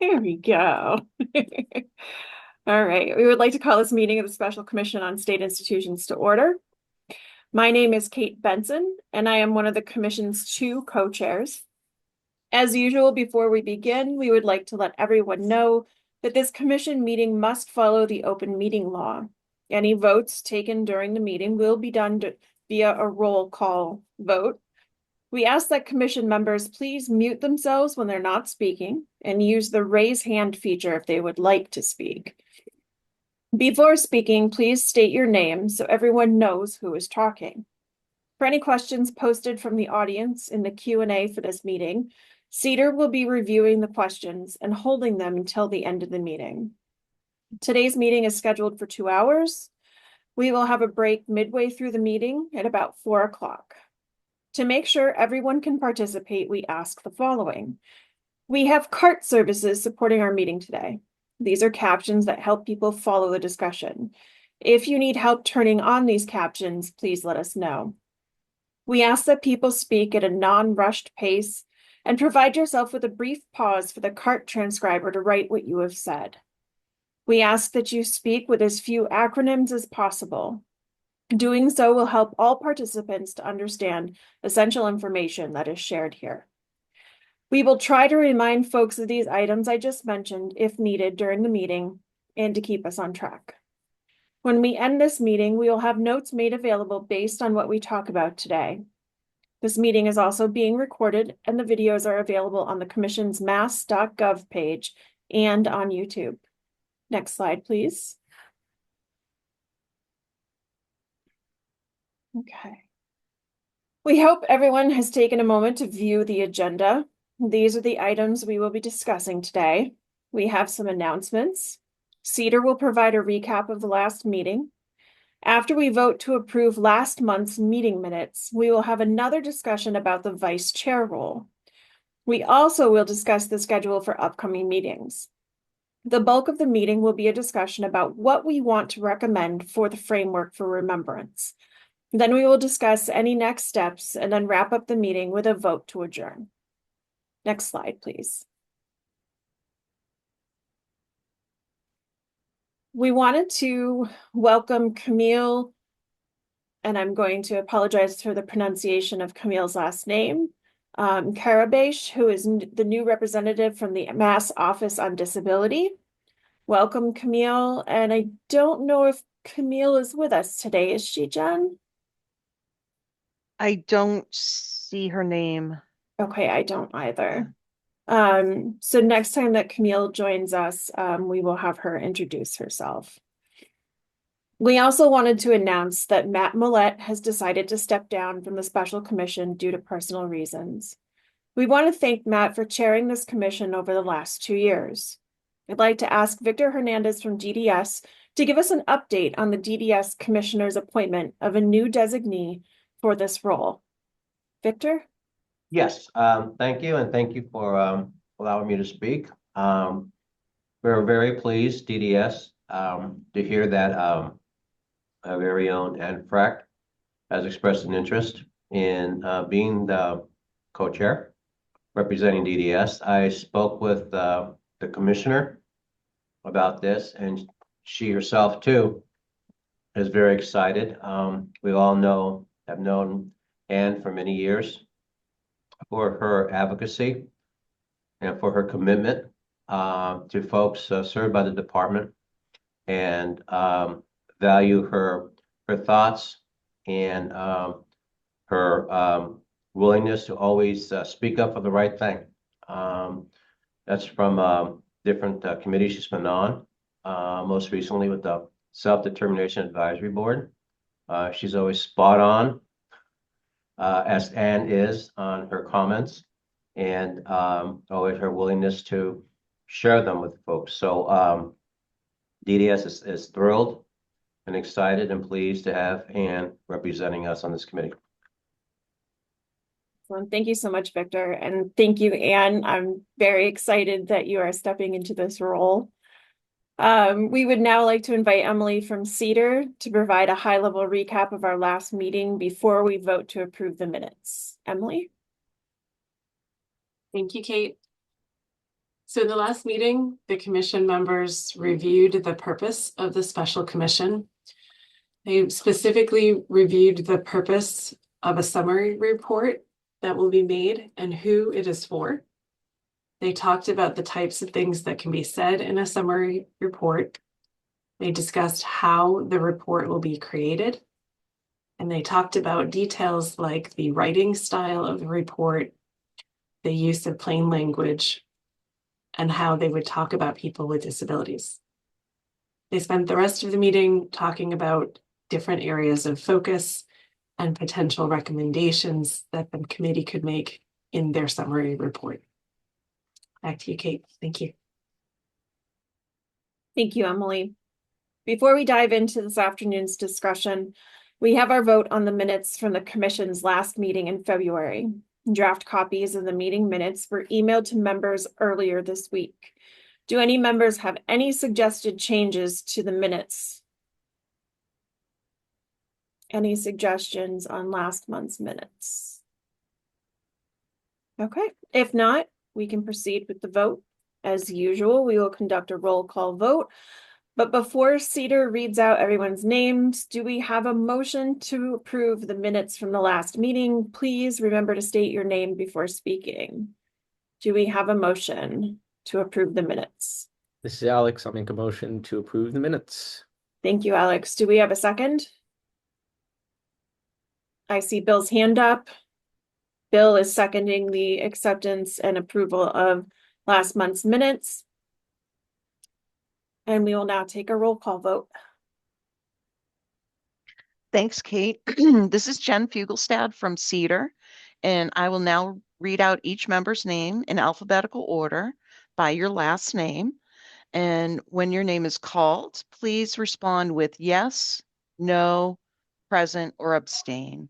There we go. All right, we would like to call this meeting of the Special Commission on State Institutions to order. My name is Kate Benson, and I am one of the Commission's two co-chairs. As usual, before we begin, we would like to let everyone know that this Commission meeting must follow the open meeting law. Any votes taken during the meeting will be done via a roll call vote. We ask that Commission members please mute themselves when they're not speaking and use the raise hand feature if they would like to speak. Before speaking, please state your name so everyone knows who is talking. For any questions posted from the audience in the Q&A for this meeting, Cedar will be reviewing the questions and holding them until the end of the meeting. Today's meeting is scheduled for 2 hours. We will have a break midway through the meeting at about 4 o'clock. To make sure everyone can participate, we ask the following. We have CART services supporting our meeting today. These are captions that help people follow the discussion. If you need help turning on these captions, please let us know. We ask that people speak at a non-rushed pace and provide yourself with a brief pause for the CART transcriber to write what you have said. We ask that you speak with as few acronyms as possible. Doing so will help all participants to understand essential information that is shared here. We will try to remind folks of these items I just mentioned if needed during the meeting and to keep us on track. When we end this meeting, we will have notes made available based on what we talk about today. This meeting is also being recorded and the videos are available on the Commission's mass.gov page and on YouTube. Next slide, please. Okay. We hope everyone has taken a moment to view the agenda. These are the items we will be discussing today. We have some announcements. Cedar will provide a recap of the last meeting. After we vote to approve last month's meeting minutes, we will have another discussion about the vice chair role. We also will discuss the schedule for upcoming meetings. The bulk of the meeting will be a discussion about what we want to recommend for the framework for remembrance. Then we will discuss any next steps and then wrap up the meeting with a vote to adjourn. Next slide, please. We wanted to welcome Camille, and I'm going to apologize for the pronunciation of Camille's last name, Karabash, who is the new representative from the Mass Office on Disability. Welcome, Camille. And I don't know if Camille is with us today. Is she, Jen? I don't see her name. Okay, I don't either. So next time that Camille joins us, we will have her introduce herself. We also wanted to announce that Matt Millett has decided to step down from the Special Commission due to personal reasons. We want to thank Matt for chairing this commission over the last 2 years. I'd like to ask Victor Hernandez from DDS to give us an update on the DDS Commissioner's appointment of a new designee for this role. Victor? Yes, thank you, and thank you for allowing me to speak. We're very pleased, DDS, to hear that our very own Anne Frack has expressed an interest in being the co-chair representing DDS. I spoke with the commissioner about this, and she herself too is very excited. We all have known Anne for many years for her advocacy and for her commitment to folks served by the department, and value her thoughts and her willingness to always speak up for the right thing. That's from different committees she's been on, most recently with the Self-Determination Advisory Board. She's always spot on, as Anne is, on her comments, and always her willingness to share them with folks. So DDS is thrilled and excited and pleased to have Anne representing us on this committee. Well, thank you so much, Victor. And thank you, Anne. I'm very excited that you are stepping into this role. We would now like to invite Emily from Cedar to provide a high-level recap of our last meeting before we vote to approve the minutes. Emily? Thank you, Kate. So in the last meeting, the commission members reviewed the purpose of the special commission. They specifically reviewed the purpose of a summary report that will be made and who it is for. They talked about the types of things that can be said in a summary report. They discussed how the report will be created. And they talked about details like the writing style of the report, the use of plain language, and how they would talk about people with disabilities. They spent the rest of the meeting talking about different areas of focus and potential recommendations that the committee could make in their summary report. Back to you, Kate. Thank you. Thank you, Emily. Before we dive into this afternoon's discussion, we have our vote on the minutes from the commission's last meeting in February. Draft copies of the meeting minutes were emailed to members earlier this week. Do any members have any suggested changes to the minutes? Any suggestions on last month's minutes? Okay, if not, we can proceed with the vote. As usual, we will conduct a roll call vote. But before Cedar reads out everyone's names, do we have a motion to approve the minutes from the last meeting? Please remember to state your name before speaking. Do we have a motion to approve the minutes? This is Alex. I'll make a motion to approve the minutes. Thank you, Alex. Do we have a second? I see Bill's hand up. Bill is seconding the acceptance and approval of last month's minutes. And we will now take a roll call vote. Thanks, Kate. This is Jen Fugelstad from Cedar, and I will now read out each member's name in alphabetical order by your last name. And when your name is called, please respond with yes, no, present, or abstain.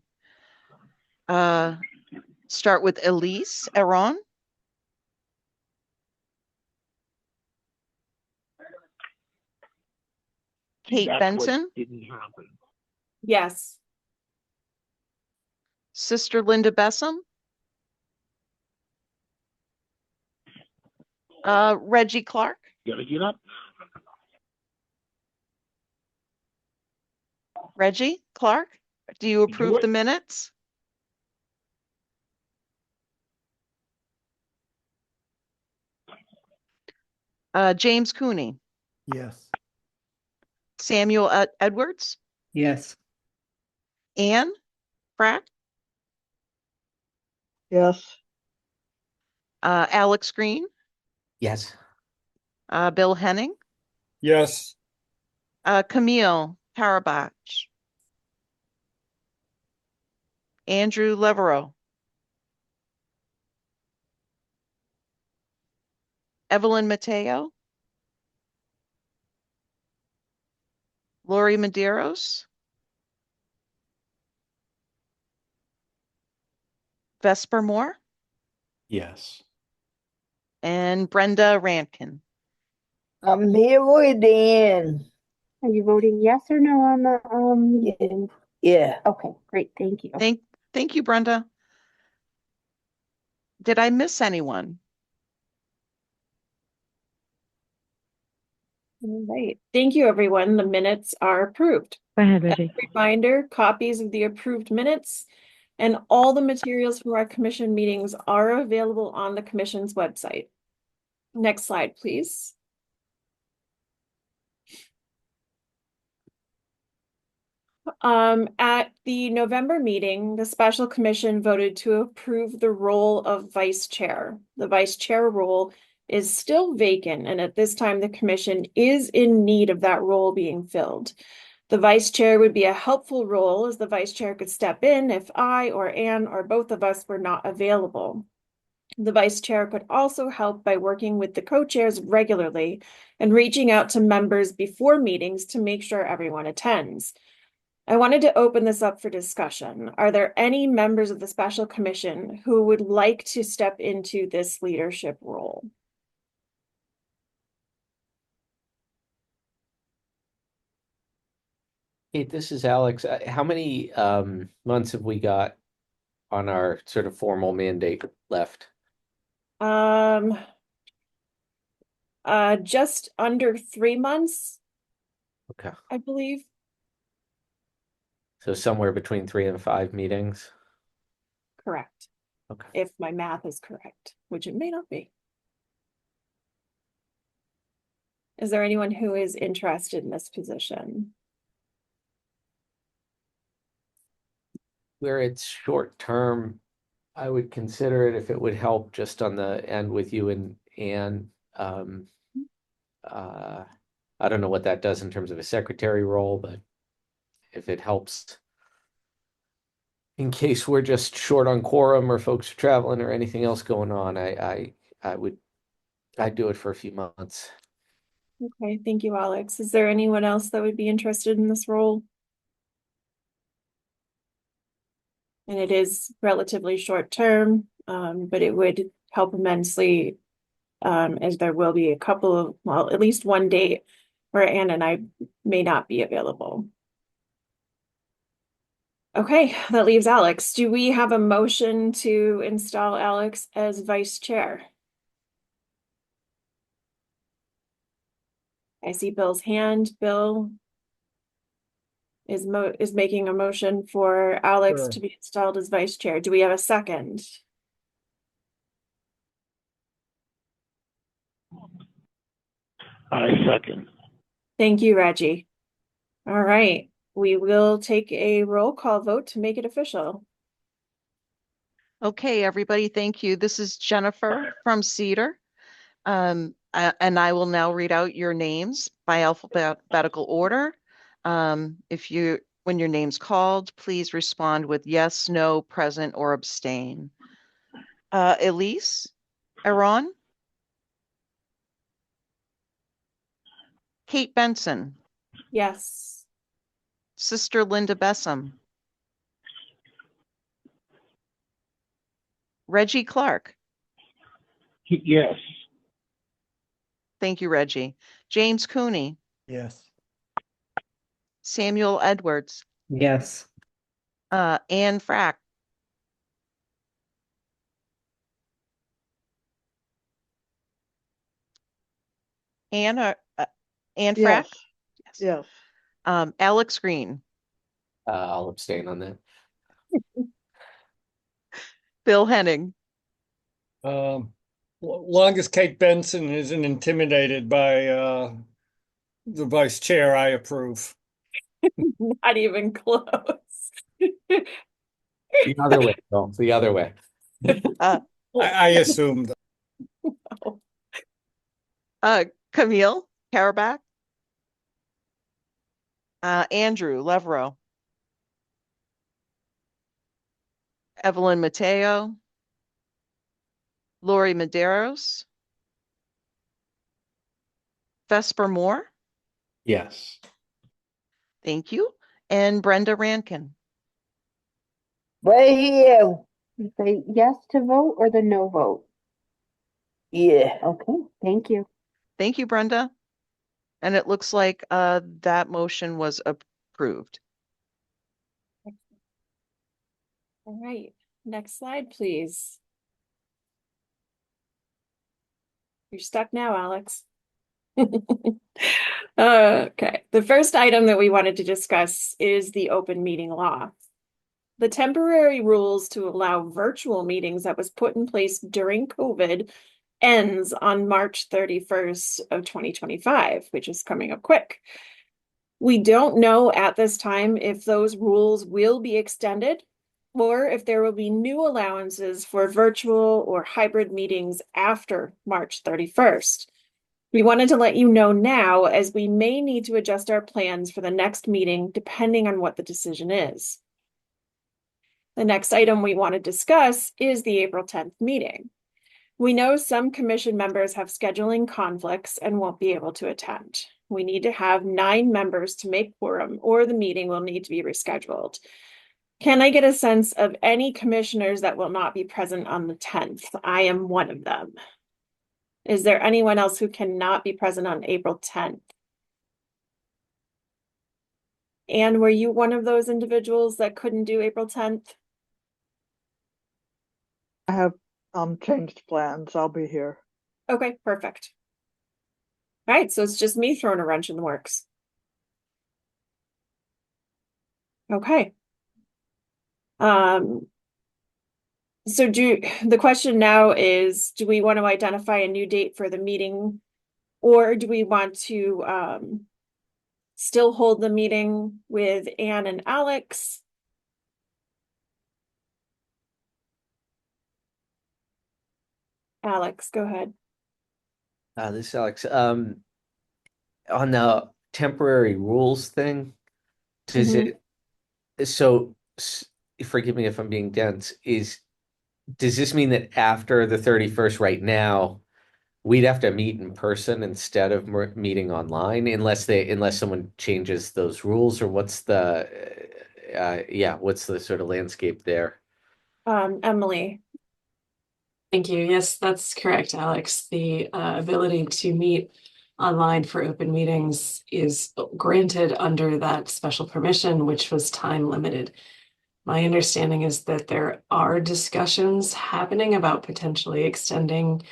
Start with Elise Aron. Kate That's what Benson, didn't happen. Yes. Sister Linda Bessam, Reggie Clark, Gotta get up. Reggie Clark, do you approve it. the minutes? James Cooney, Yes. Samuel Edwards, Yes. Anne Pratt, Yes. Alex Green, Yes. Bill Henning, Yes. Camille Tarabach, Andrew Levereau, Evelyn Mateo, Lori Medeiros, Vesper Moore, Yes. and Brenda Rankin. I'm here with Dan. Are you voting yes or no on the, Yeah. okay, great, thank you. Thank you, Brenda. Did I miss anyone? All right. Thank you, everyone. The minutes are approved. Go ahead, As Reggie. a reminder, copies of the approved minutes and all the materials from our commission meetings are available on the commission's website. Next slide, please. At the November meeting, the special commission voted to approve the role of vice chair. The vice chair role is still vacant, and at this time, the commission is in need of that role being filled. The vice chair would be a helpful role, as the vice chair could step in if I or Anne or both of us were not available. The vice chair could also help by working with the co-chairs regularly and reaching out to members before meetings to make sure everyone attends. I wanted to open this up for discussion. Are there any members of the special commission who would like to step into this leadership role? Hey, this is Alex. How many months have we got on our sort of formal mandate left? Just under 3 months, Okay, I believe. so somewhere between 3 and 5 meetings. Correct. Okay. If my math is correct, which it may not be. Is there anyone who is interested in this position? Where it's short term, I would consider it if it would help just on the end with you and Anne. I don't know what that does in terms of a secretary role, but if it helps in case we're just short on quorum or folks are traveling or anything else going on, I'd do it for a few months. Okay, thank you, Alex. Is there anyone else that would be interested in this role? And it is relatively short term, but it would help immensely, as there will be a couple of, well, at least one date where Anne and I may not be available. Okay, that leaves Alex. Do we have a motion to install Alex as vice chair? I see Bill's hand. Bill is making a motion for Alex Sure. to be installed as vice chair. Do we have a second? I second. Thank you, Reggie. All right, we will take a roll call vote to make it official. Okay, everybody, thank you. This is Jennifer from Cedar. And I will now read out your names by alphabetical order. When your name's called, please respond with yes, no, present, or abstain. Elise, Aaron, Kate Benson, Yes. Sister Linda Bessam, Reggie Clark. Yes. Thank you, Reggie. James Cooney, Yes. Samuel Edwards, Yes. Anne Frack, Anne Frack, Yes. Alex Green, I'll abstain on that. Bill Henning, Long as Kate Benson isn't intimidated by the vice chair, I approve. Not even close. The other way, Bill, the other way. I assumed. Camille Karabak, Andrew Levereau, Evelyn Mateo, Lori Medeiros, Vesper Moore, Yes. thank you, and Brenda Rankin. Right here. The yes to vote or the no vote? Yeah. Okay, thank you. Thank you, Brenda. And it looks like that motion was approved. All right, next slide, please. You're stuck now, Alex. Okay, the first item that we wanted to discuss is the open meeting law. The temporary rules to allow virtual meetings that was put in place during COVID ends on March 31st of 2025, which is coming up quick. We don't know at this time if those rules will be extended or if there will be new allowances for virtual or hybrid meetings after March 31st. We wanted to let you know now, as we may need to adjust our plans for the next meeting depending on what the decision is. The next item we want to discuss is the April 10th meeting. We know some commission members have scheduling conflicts and won't be able to attend. We need to have 9 members to make quorum, or the meeting will need to be rescheduled. Can I get a sense of any commissioners that will not be present on the 10th? I am one of them. Is there anyone else who cannot be present on April 10th? Anne, were you one of those individuals that couldn't do April 10th? I have changed plans. I'll be here. Okay, perfect. All right, so it's just me throwing a wrench in the works. Okay. Um, so the question now is, do we want to identify a new date for the meeting? Or do we want to still hold the meeting with Anne and Alex? Alex, go ahead. This is Alex. On the temporary rules thing, does Mhm. it, so forgive me if I'm being dense, does this mean that after the 31st right now, we'd have to meet in person instead of meeting online unless someone changes those rules, or what's the sort of landscape there? Emily. Thank you. Yes, that's correct, Alex. The ability to meet online for open meetings is granted under that special permission, which was time limited. My understanding is that there are discussions happening about potentially extending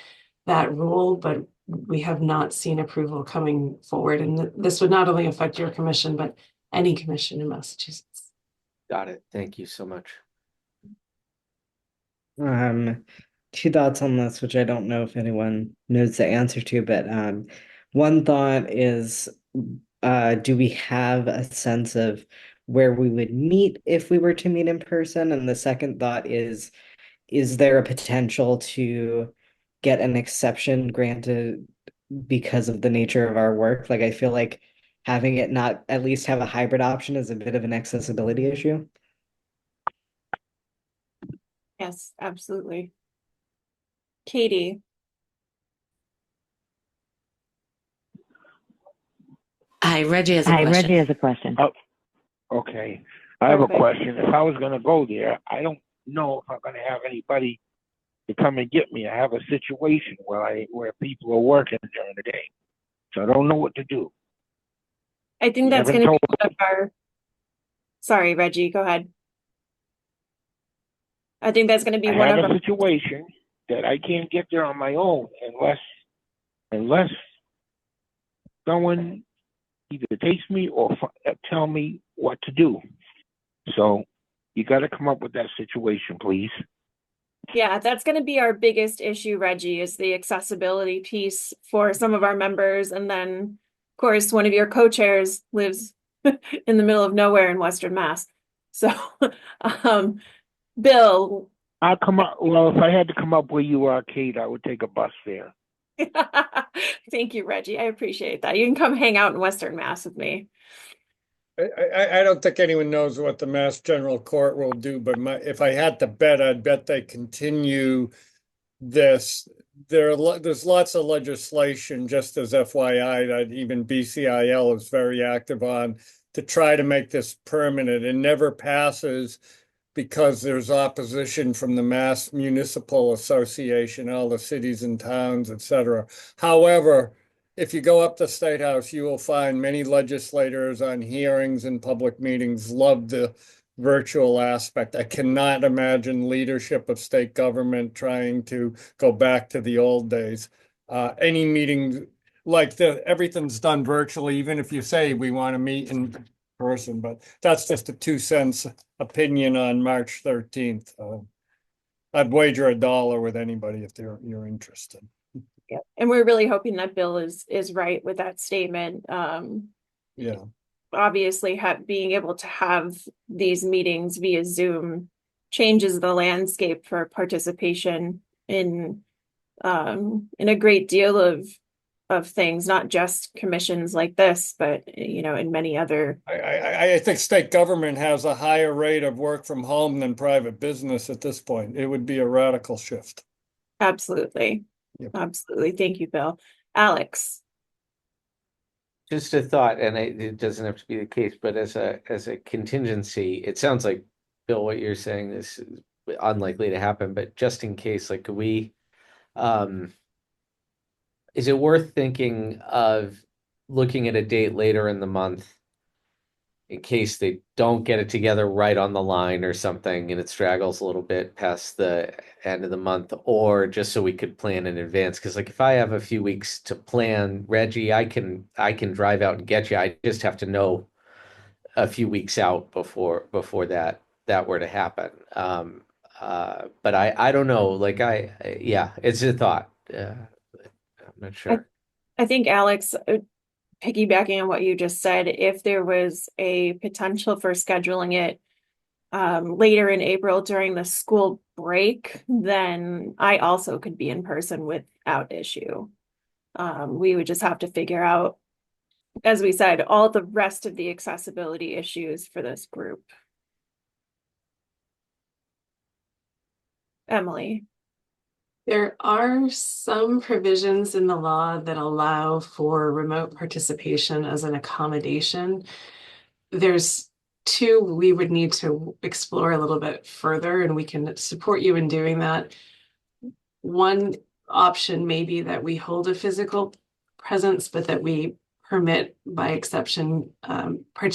that rule, but we have not seen approval coming forward. And this would not only affect your commission, but any commission in Massachusetts. Got it. Thank you so much. Um, two thoughts on this, which I don't know if anyone knows the answer to, but one thought is, do we have a sense of where we would meet if we were to meet in person? And the second thought is there a potential to get an exception granted because of the nature of our work? Like, I feel like having it not at least have a hybrid option is a bit of an accessibility issue. Yes, absolutely. Katie. Hi, Reggie has a Hi, question. Reggie has a question. Okay. I have a Perfect. question. If I was going to go there, I don't know if I'm going to have anybody to come and get me. I have a situation where people are working during the day, so I don't know what to do. I think You that's haven't going to told be one of our. Sorry, Reggie, go ahead. I think that's going to be I one have of a our. situation that I can't get there on my own unless someone either takes me or tell me what to do. So you got to come up with that situation, please. Yeah, that's going to be our biggest issue, Reggie, is the accessibility piece for some of our members. And then, of course, one of your co-chairs lives in the middle of nowhere in Western Mass. So, um, Bill. I'll come up. Well, if I had to come up where you are, Kate, I would take a bus there. Thank you, Reggie. I appreciate that. You can come hang out in Western Mass with me. I don't think anyone knows what the Mass General Court will do, but if I had to bet, I'd bet they continue this. There's lots of legislation, just as FYI, that even BCIL is very active on to try to make this permanent. It never passes because there's opposition from the Mass Municipal Association, all the cities and towns, etc. However, if you go up to State House, you will find many legislators on hearings and public meetings love the virtual aspect. I cannot imagine leadership of state government trying to go back to the old days. Any meeting like everything's done virtually, even if you say we want to meet in person, but that's just a 2 cents opinion on March 13th. I'd wager $1 with anybody if you're interested. Yeah. And we're really hoping that Bill is right with that statement. Yeah. Obviously being able to have these meetings via Zoom changes the landscape for participation in a great deal of things, not just commissions like this, but in many other. I think state government has a higher rate of work from home than private business at this point. It would be a radical shift. Absolutely. Yep. Absolutely. Thank you, Bill. Alex. Just a thought, and it doesn't have to be the case, but as a contingency, it sounds like, Bill, what you're saying is unlikely to happen, but just in case, like, could we, is it worth thinking of looking at a date later in the month in case they don't get it together right on the line or something and it straggles a little bit past the end of the month, or just so we could plan in advance. Because like if I have a few weeks to plan, Reggie, I can drive out and get you. I just have to know a few weeks out before that were to happen. But I don't know. Like yeah, it's a thought. I'm not sure. I think Alex, piggybacking on what you just said, if there was a potential for scheduling it later in April during the school break, then I also could be in person without issue. We would just have to figure out, as we said, all the rest of the accessibility issues for this group. Emily. There are some provisions in the law that allow for remote participation as an accommodation. There's two we would need to explore a little bit further, and we can support you in doing that. One option may be that we hold a physical presence, but that we permit by exception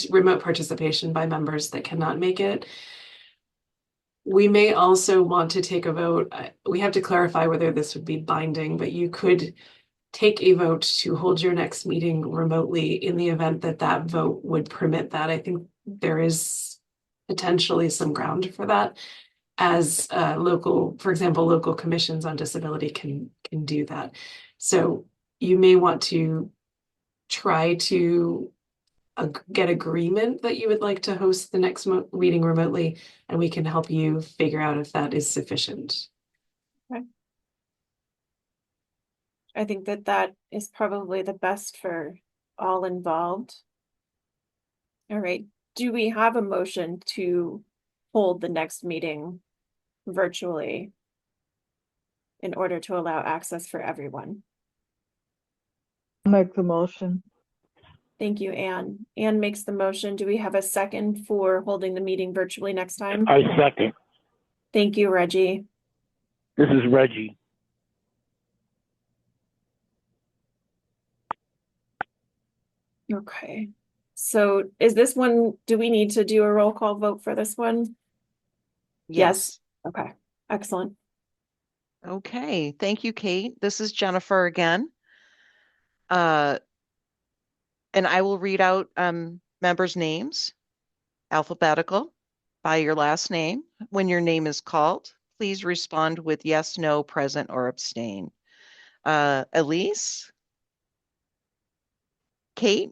remote participation by members that cannot make it. We may also want to take a vote. We have to clarify whether this would be binding, but you could take a vote to hold your next meeting remotely in the event that that vote would permit that. I think there is potentially some ground for that, as for example, local commissions on disability can do that. So you may want to try to get agreement that you would like to host the next meeting remotely, and we can help you figure out if that is sufficient. Okay. I think that is probably the best for all involved. All right. Do we have a motion to hold the next meeting virtually in order to allow access for everyone? I'll make the motion. Thank you, Anne. Anne makes the motion. Do we have a second for holding the meeting virtually next time? I second. Thank you, Reggie. This is Reggie. Okay. So is this one, do we need to do a roll call vote for this one? Yes. Okay, excellent. Okay, thank you, Kate. This is Jennifer again. And I will read out members' names, alphabetical, by your last name. When your name is called, please respond with yes, no, present, or abstain. Elise? Kate?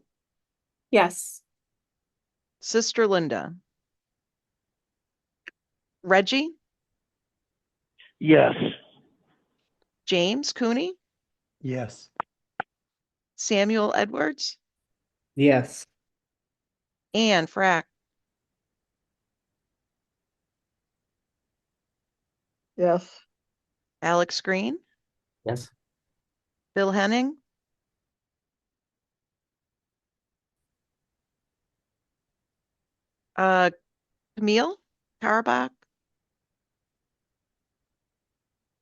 Yes. Sister Linda? Reggie? Yes. James Cooney? Yes. Samuel Edwards? Yes. Anne Frack? Yes. Alex Green? Yes. Bill Henning? Camille Carbach?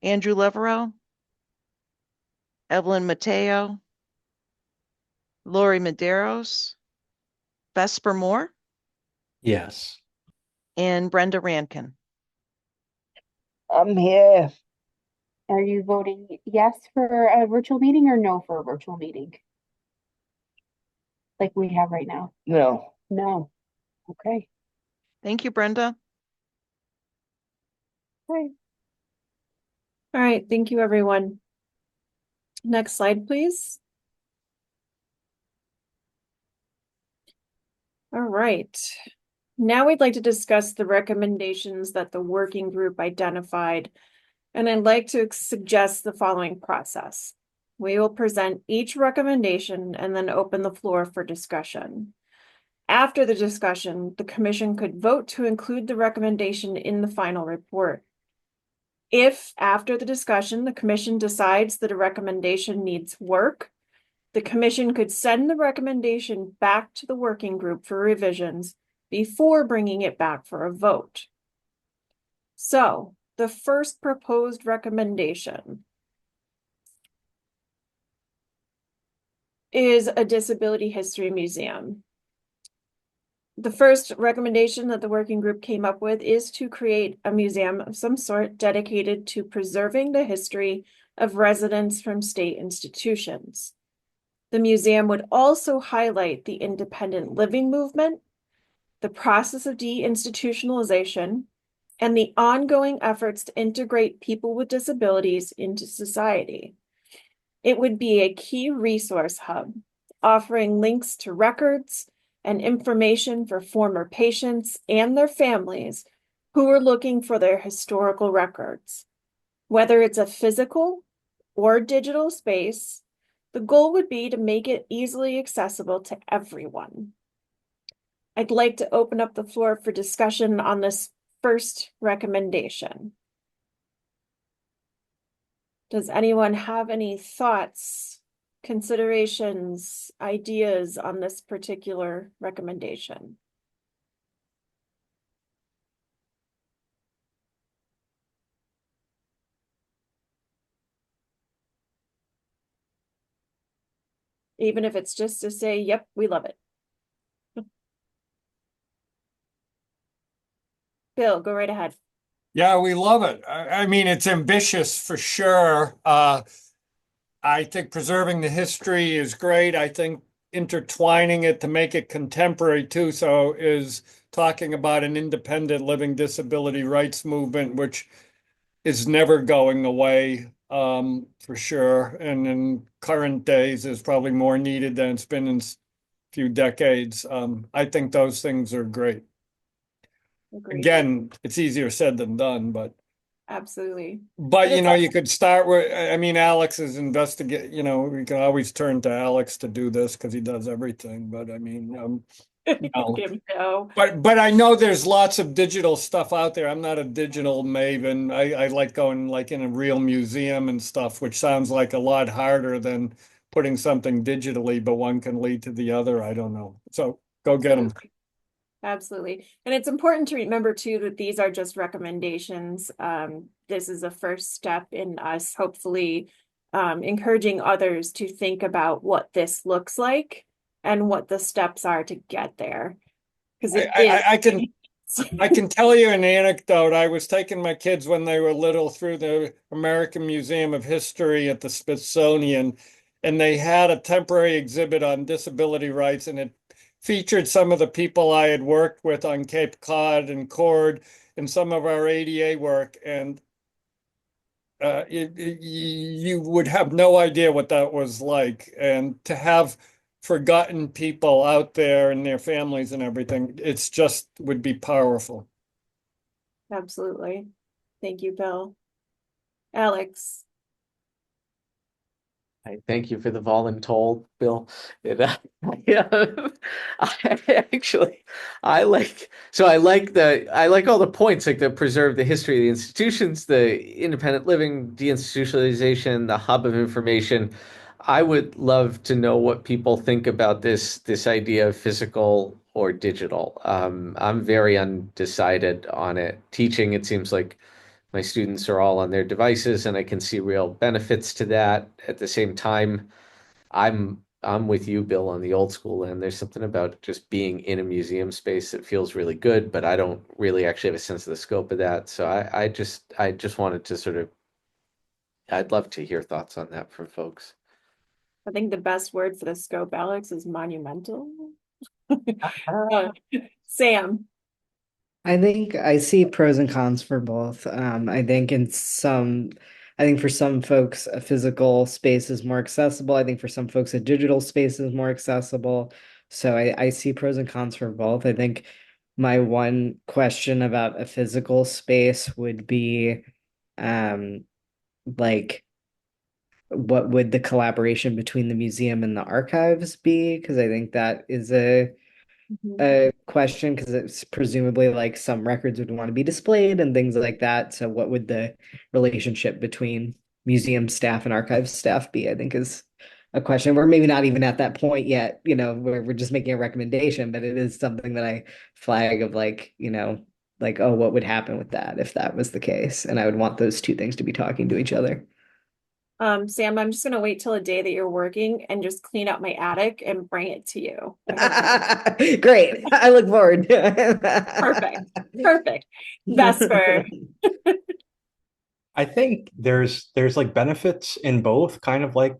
Andrew Levereau? Evelyn Mateo? Lori Medeiros? Vesper Moore? Yes. And Brenda Rankin. I'm here. Are you voting yes for a virtual meeting or no for a virtual meeting? Like we have right now? No. No. Okay. Thank you, Brenda. Okay. All right, thank you, everyone. Next slide, please. All right. Now we'd like to discuss the recommendations that the working group identified, and I'd like to suggest the following process. We will present each recommendation and then open the floor for discussion. After the discussion, the commission could vote to include the recommendation in the final report. If after the discussion, the commission decides that a recommendation needs work, the commission could send the recommendation back to the working group for revisions before bringing it back for a vote. So, the first proposed recommendation is a disability history museum. The first recommendation that the working group came up with is to create a museum of some sort dedicated to preserving the history of residents from state institutions. The museum would also highlight the independent living movement, the process of deinstitutionalization, and the ongoing efforts to integrate people with disabilities into society. It would be a key resource hub, offering links to records and information for former patients and their families who are looking for their historical records. Whether it's a physical or digital space, the goal would be to make it easily accessible to everyone. I'd like to open up the floor for discussion on this first recommendation. Does anyone have any thoughts, considerations, ideas on this particular recommendation? Even if it's just to say, yep, we love it. Bill, go right ahead. Yeah, we love it. I mean, it's ambitious for sure. I think preserving the history is great. I think intertwining it to make it contemporary too. So is talking about an independent living disability rights movement, which is never going away, for sure. And in current days is probably more needed than it's been in a few decades. I think those things are great. Agreed. Again, it's easier said than done, but Absolutely. but it's you know, you could start with, I mean, Alex is investigate, you know, we can always turn to Alex to do this because he does everything. But I mean, no. No. But I know there's lots of digital stuff out there. I'm not a digital maven. I like going like in a real museum and stuff, which sounds like a lot harder than putting something digitally, but one can lead to the other. I don't know. So go get them. Absolutely. And it's important to remember too that these are just recommendations. This is a first step in us hopefully encouraging others to think about what this looks like and what the steps are to get there. Because I can tell you an anecdote. I was taking my kids when they were little through the American Museum of History at the Smithsonian, and they had a temporary exhibit on disability rights, and it featured some of the people I had worked with on Cape Cod and Cord and some of our ADA work. And you would have no idea what that was like. And to have forgotten people out there and their families and everything, it's just would be powerful. Absolutely. Thank you, Bill. Alex. I thank you for the voluntold, Bill. Yeah, I like all the points, like the preserve the history of the institutions, the independent living, deinstitutionalization, the hub of information. I would love to know what people think about this idea of physical or digital. I'm very undecided on it. Teaching, it seems like my students are all on their devices and I can see real benefits to that. At the same time, I'm with you, Bill, on the old school end. There's something about just being in a museum space that feels really good, but I don't really actually have a sense of the scope of that. So I just wanted to sort of, I'd love to hear thoughts on that from folks. I think the best word for the scope, Alex, is monumental. Sam. I think I see pros and cons for both. I think for some folks, a physical space is more accessible. I think for some folks, a digital space is more accessible. So I see pros and cons for both. I think my one question about a physical space would be, like, what would the collaboration between the museum and the archives be? Because I think that is a question, because it's presumably like some records would want to be displayed and things like that. So what would the relationship between museum staff and archives staff be? I think is a question. We're maybe not even at that point yet, you know, where we're just making a recommendation, but it is something that I flag of like, you know, like, oh, what would happen with that if that was the case? And I would want those two things to be talking to each other. Sam, I'm just gonna wait till a day that you're working and just clean out my attic and bring it to you. Great. I look forward to it. Perfect. Vesper. I think there's like benefits in both, kind of like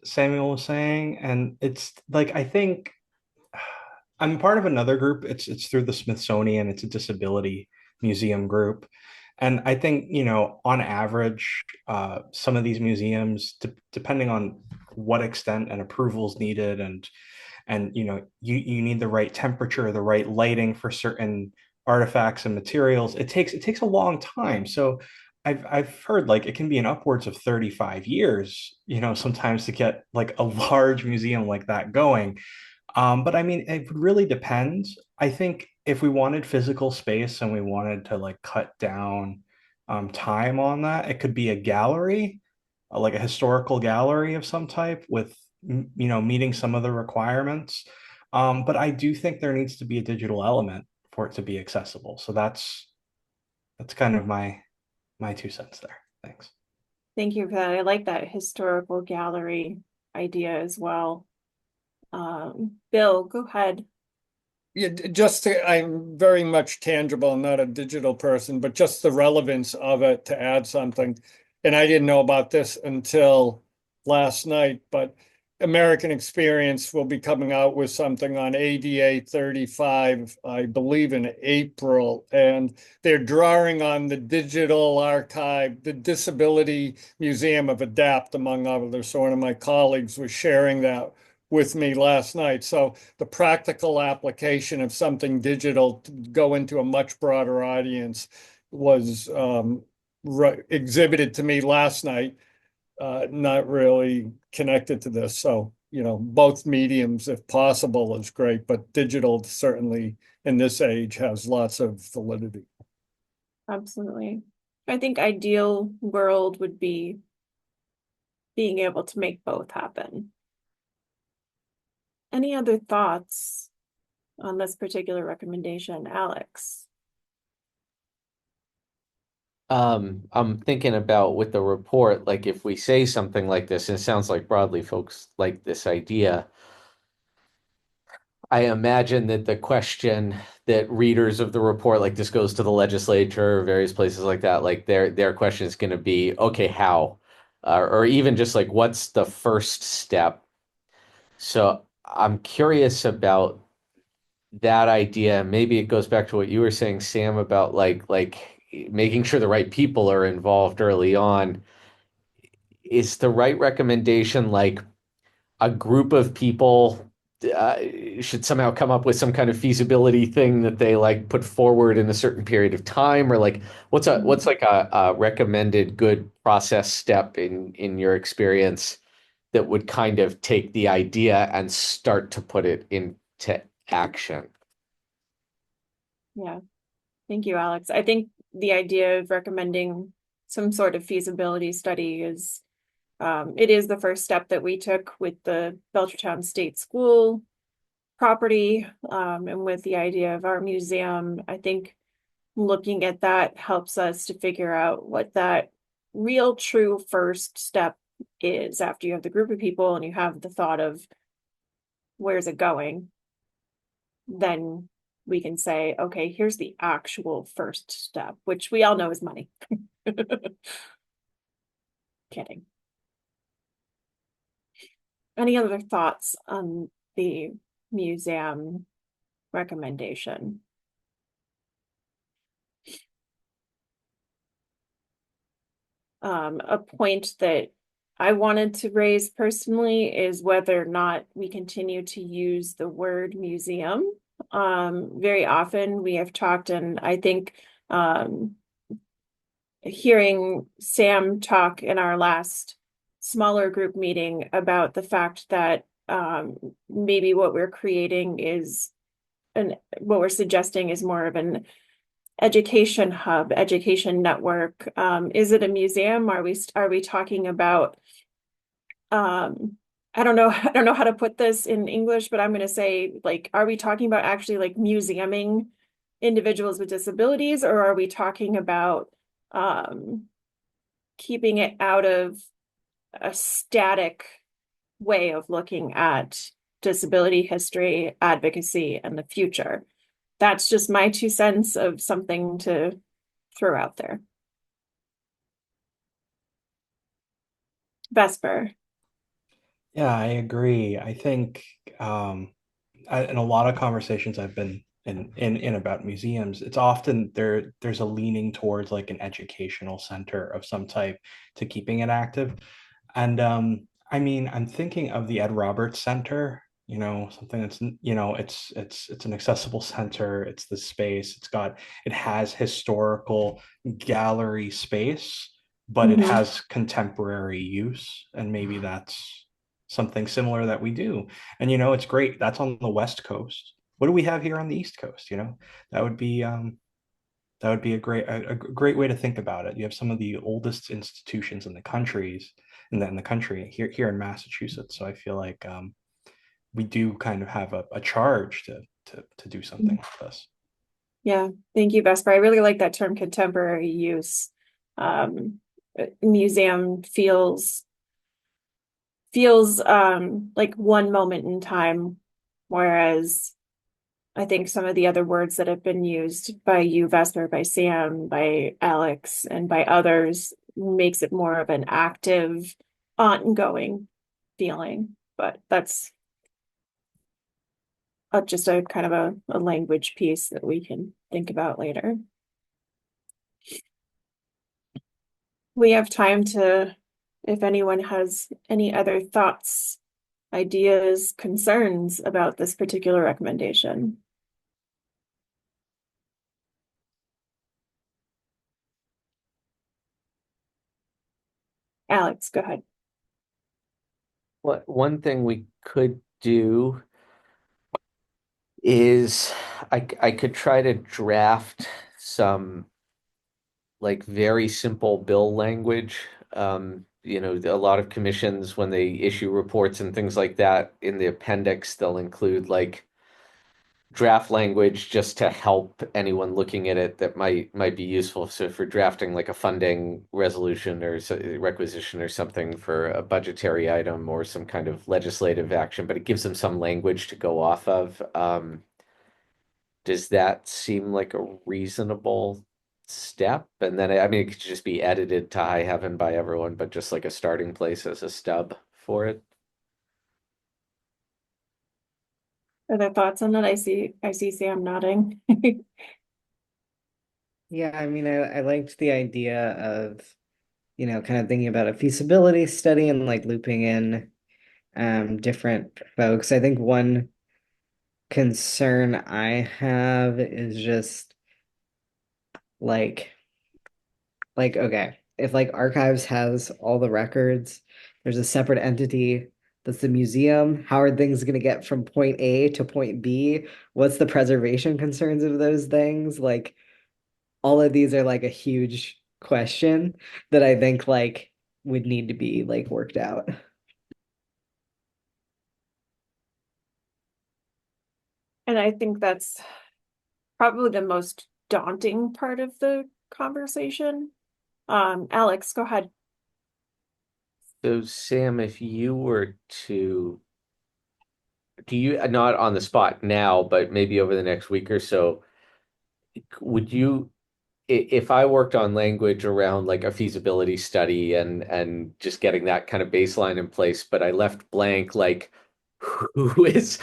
Samuel was saying, and it's like I think I'm part of another group. It's through the Smithsonian. It's a disability museum group. And I think, on average, some of these museums, depending on what extent and approvals needed, and you need the right temperature, the right lighting for certain artifacts and materials. It takes a long time. So I've heard like it can be in upwards of 35 years, sometimes to get like a large museum like that going. But I mean, it would really depend. I think if we wanted physical space and we wanted to like cut down time on that, it could be a gallery, like a historical gallery of some type with, meeting some of the requirements. But I do think there needs to be a digital element for it to be accessible. So that's kind of my 2 cents there. Thanks. Thank you for that. I like that historical gallery idea as well. Bill, go ahead. Yeah, I'm very much tangible, not a digital person, but just the relevance of it to add something. And I didn't know about this until last night, but American Experience will be coming out with something on ADA 35, I believe in April, and they're drawing on the digital archive, the Disability Museum of ADAPT, among others. So one of my colleagues was sharing that with me last night. So the practical application of something digital to go into a much broader audience was exhibited to me last night, not really connected to this. So, both mediums, if possible, is great, but digital certainly in this age has lots of validity. Absolutely. I think ideal world would be being able to make both happen. Any other thoughts on this particular recommendation, Alex? I'm thinking about with the report, like if we say something like this, and it sounds like broadly folks like this idea, I imagine that the question that readers of the report, like this goes to the legislature, various places like that, like their question is going to be, okay, how? Or even just like, what's the first step? So I'm curious about that idea. Maybe it goes back to what you were saying, Sam, about like making sure the right people are involved early on. Is the right recommendation like a group of people uh, should somehow come up with some kind of feasibility thing that they like put forward in a certain period of time, or like what's like a recommended good process step in your experience that would kind of take the idea and start to put it into action? Yeah. Thank you, Alex. I think the idea of recommending some sort of feasibility study is it is the first step that we took with the Belchertown State School property, and with the idea of our museum. I think looking at that helps us to figure out what that real true first step is after you have the group of people and you have the thought of where's it going. Then we can say, okay, here's the actual first step, which we all know is money. Kidding. Any other thoughts on the museum recommendation? A point that I wanted to raise personally is whether or not we continue to use the word museum. Very often we have talked, and I think hearing Sam talk in our last smaller group meeting about the fact that maybe what we're creating is what we're suggesting is more of an education hub, education network. Is it a museum? Are we talking about I don't know how to put this in English, but I'm going to say, like, are we talking about actually like museuming individuals with disabilities, or are we talking about keeping it out of a static way of looking at disability history, advocacy, and the future. That's just my 2 cents of something to throw out there. Vesper. Yeah, I agree. I think in a lot of conversations I've been in about museums, it's often there's a leaning towards like an educational center of some type to keeping it active. And I mean, I'm thinking of the Ed Roberts Center, you know, something that's, you know, it's an accessible center, it's the space, it has historical gallery space, but it Mhm. has contemporary use, and maybe that's something similar that we do. And you know, it's great. That's on the West Coast. What do we have here on the East Coast? You know, that would be a great way to think about it. You have some of the oldest institutions in the countries in the country here in Massachusetts. So I feel like we do kind of have a charge to do something like this. Yeah, thank you, Vesper. I really like that term, contemporary use. Museum feels like one moment in time, whereas I think some of the other words that have been used by you, Vesper, by Sam, by Alex, and by others makes it more of an active, ongoing feeling. But that's just a kind of a language piece that we can think about later. We have time to, if anyone has any other thoughts, ideas, concerns about this particular recommendation. Alex, go ahead. One thing we could do is I could try to draft some like very simple bill language. You know, a lot of commissions, when they issue reports and things like that, in the appendix, they'll include like draft language just to help anyone looking at it that might be useful. So for drafting like a funding resolution or requisition or something for a budgetary item or some kind of legislative action, but it gives them some language to go off of. Does that seem like a reasonable step? And then, I mean, it could just be edited to high heaven by everyone, but just like a starting place as a stub for it. Other thoughts on that? I see Sam nodding. Yeah, I mean, I liked the idea of, you know, kind of thinking about a feasibility study and like looping in different folks. I think one concern I have is just like okay, if like archives has all the records, there's a separate entity that's the museum. How are things going to get from point A to point B? What's the preservation concerns of those things? Like all of these are like a huge question that I think like would need to be like worked out. And I think that's probably the most daunting part of the conversation. Alex, go ahead. So, Sam, if you were to, do you, not on the spot now, but maybe over the next week or so, would you, if I worked on language around like a feasibility study and just getting that kind of baseline in place, but I left blank like who is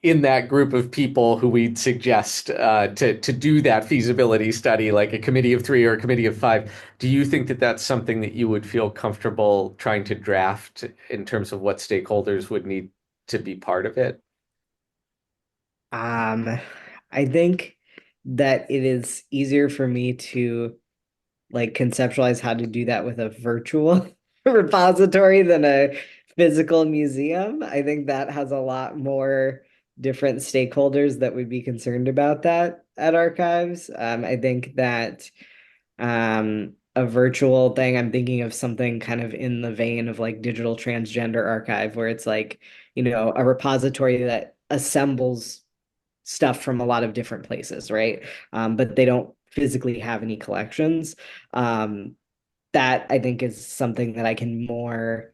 in that group of people who we'd suggest to do that feasibility study, like a committee of 3 or a committee of 5. Do you think that that's something that you would feel comfortable trying to draft in terms of what stakeholders would need to be part of it? I think that it is easier for me to like conceptualize how to do that with a virtual repository than a physical museum. I think that has a lot more different stakeholders that would be concerned about that at archives. I think that a virtual thing, I'm thinking of something kind of in the vein of like Digital Transgender Archive, where it's like, you know, a repository that assembles stuff from a lot of different places, right? But they don't physically have any collections. that I think is something that I can more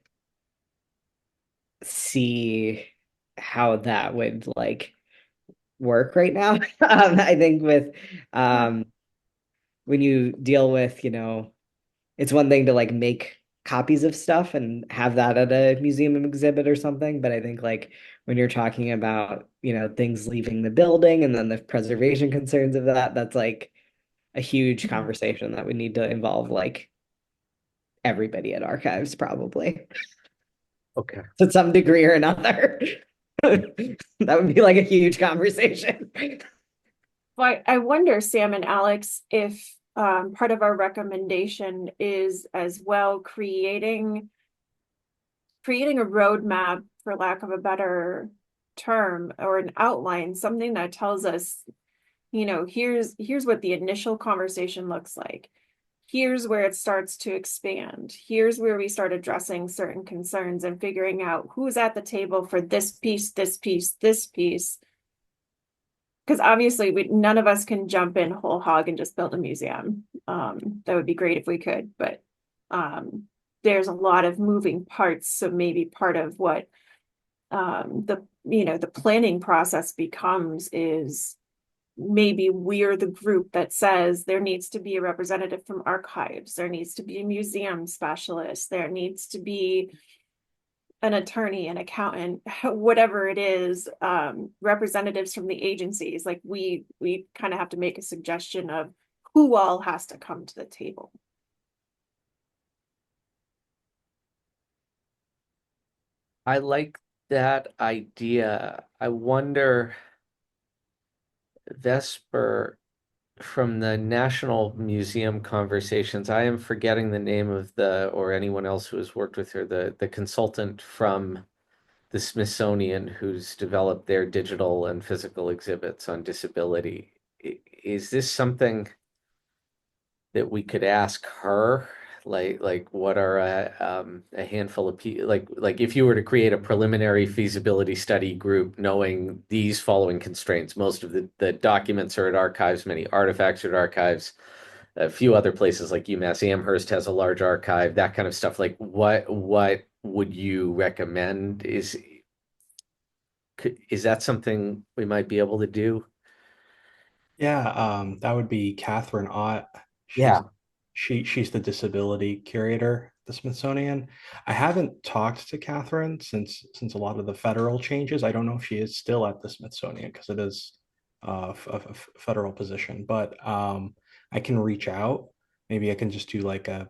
see how that would like work right now. I think with when you deal with, it's one thing to like make copies of stuff and have that at a museum exhibit or something, but I think like when you're talking about, things leaving the building and then the preservation concerns of that, that's like a huge conversation that would need to involve like everybody at archives probably Okay. to some degree or another. That would be like a huge conversation. Well, I wonder, Sam and Alex, if part of our recommendation is as well creating a roadmap, for lack of a better term, or an outline, something that tells us, here's what the initial conversation looks like. Here's where it starts to expand. Here's where we start addressing certain concerns and figuring out who's at the table for this piece, this piece, this piece. Because obviously none of us can jump in whole hog and just build a museum. That would be great if we could, but there's a lot of moving parts. So maybe part of what the planning process becomes is maybe we're the group that says there needs to be a representative from archives, there needs to be a museum specialist, there needs to be an attorney, an accountant, whatever it is, representatives from the agencies. Like we kind of have to make a suggestion of who all has to come to the table. I like that idea. I wonder, Vesper, from the National Museum conversations, I am forgetting the name of or anyone else who has worked with her, the consultant from the Smithsonian who's developed their digital and physical exhibits on disability. Is this something that we could ask her? Like what are a handful of people, like if you were to create a preliminary feasibility study group knowing these following constraints, most of the documents are at archives, many artifacts are at archives, a few other places like UMass Amherst has a large archive, that kind of stuff. Like what would you recommend? Is that something we might be able to do? Yeah, that would be Catherine Ott. Yeah. She's the disability curator at the Smithsonian. I haven't talked to Catherine since a lot of the federal changes. I don't know if she is still at the Smithsonian because it is a federal position, but I can reach out. Maybe I can just do like I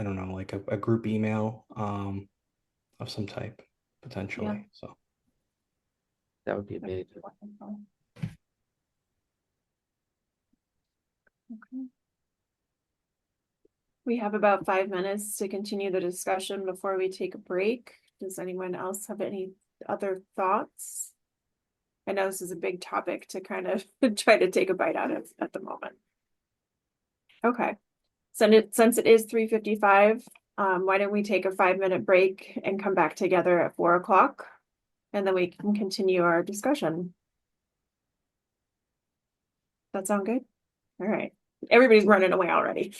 don't know, like a group email of some type potentially. Yeah. So That would be amazing. Okay. We have about 5 minutes to continue the discussion before we take a break. Does anyone else have any other thoughts? I know this is a big topic to kind of try to take a bite out of at the moment. Okay. Since it is 3:55, why don't we take a 5-minute break and come back together at 4 o'clock? And then we can continue our discussion. That sound good? All right. Everybody's running away already.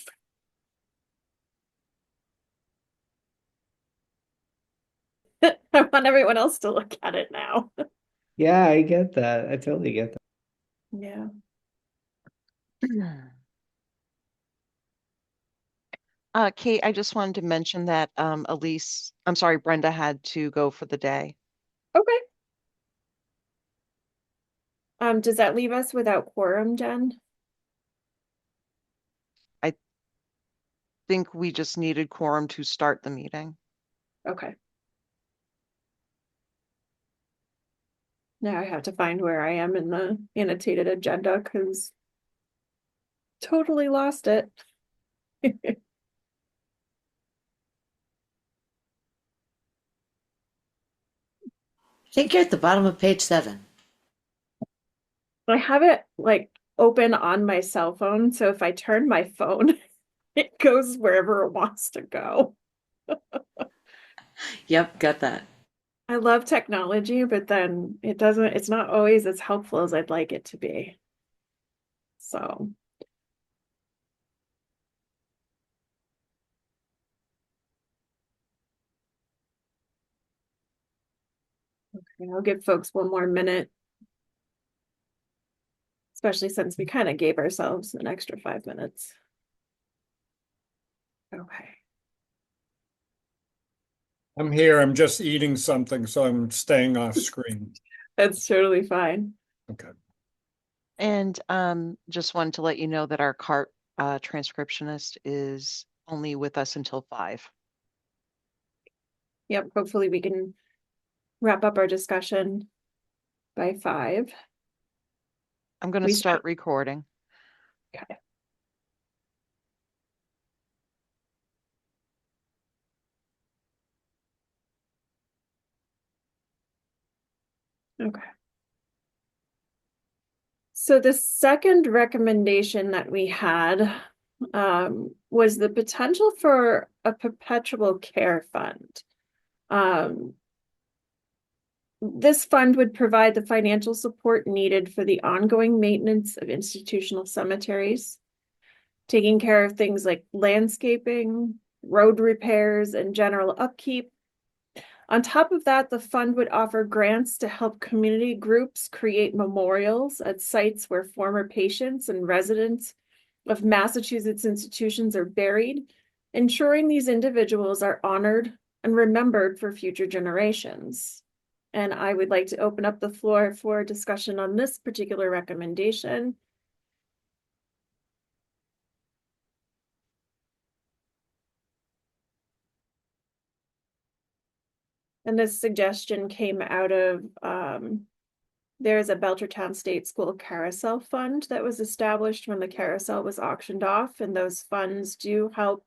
I want everyone else to look at it now. Yeah, I get that. I totally get that. Yeah. Kate, I just wanted to mention that Brenda had to go for the day. Okay. Does that leave us without quorum, Jen? I think we just needed quorum to start the meeting. Okay. Now I have to find where I am in the annotated agenda because totally lost it. I think you're at the bottom of page 7. I have it like open on my cell phone, so if I turn my phone, it goes wherever it wants to go. Yep, got that. I love technology, but then it's not always as helpful as I'd like it to be. So Okay, I'll give folks one more minute. Especially since we kind of gave ourselves an extra 5 minutes. Okay. I'm here. I'm just eating something, so I'm staying off screen. That's totally fine. Okay. And just wanted to let you know that our CART transcriptionist is only with us until 5. Yep, hopefully we can wrap up our discussion by 5. I'm going to We start recording. Okay. Okay. So the second recommendation that we had was the potential for a perpetual care fund. This fund would provide the financial support needed for the ongoing maintenance of institutional cemeteries, taking care of things like landscaping, road repairs, and general upkeep. On top of that, the fund would offer grants to help community groups create memorials at sites where former patients and residents of Massachusetts institutions are buried, ensuring these individuals are honored and remembered for future generations. And I would like to open up the floor for discussion on this particular recommendation. And this suggestion came out of, there's a Belchertown State School Carousel Fund that was established when the carousel was auctioned off, and those funds do help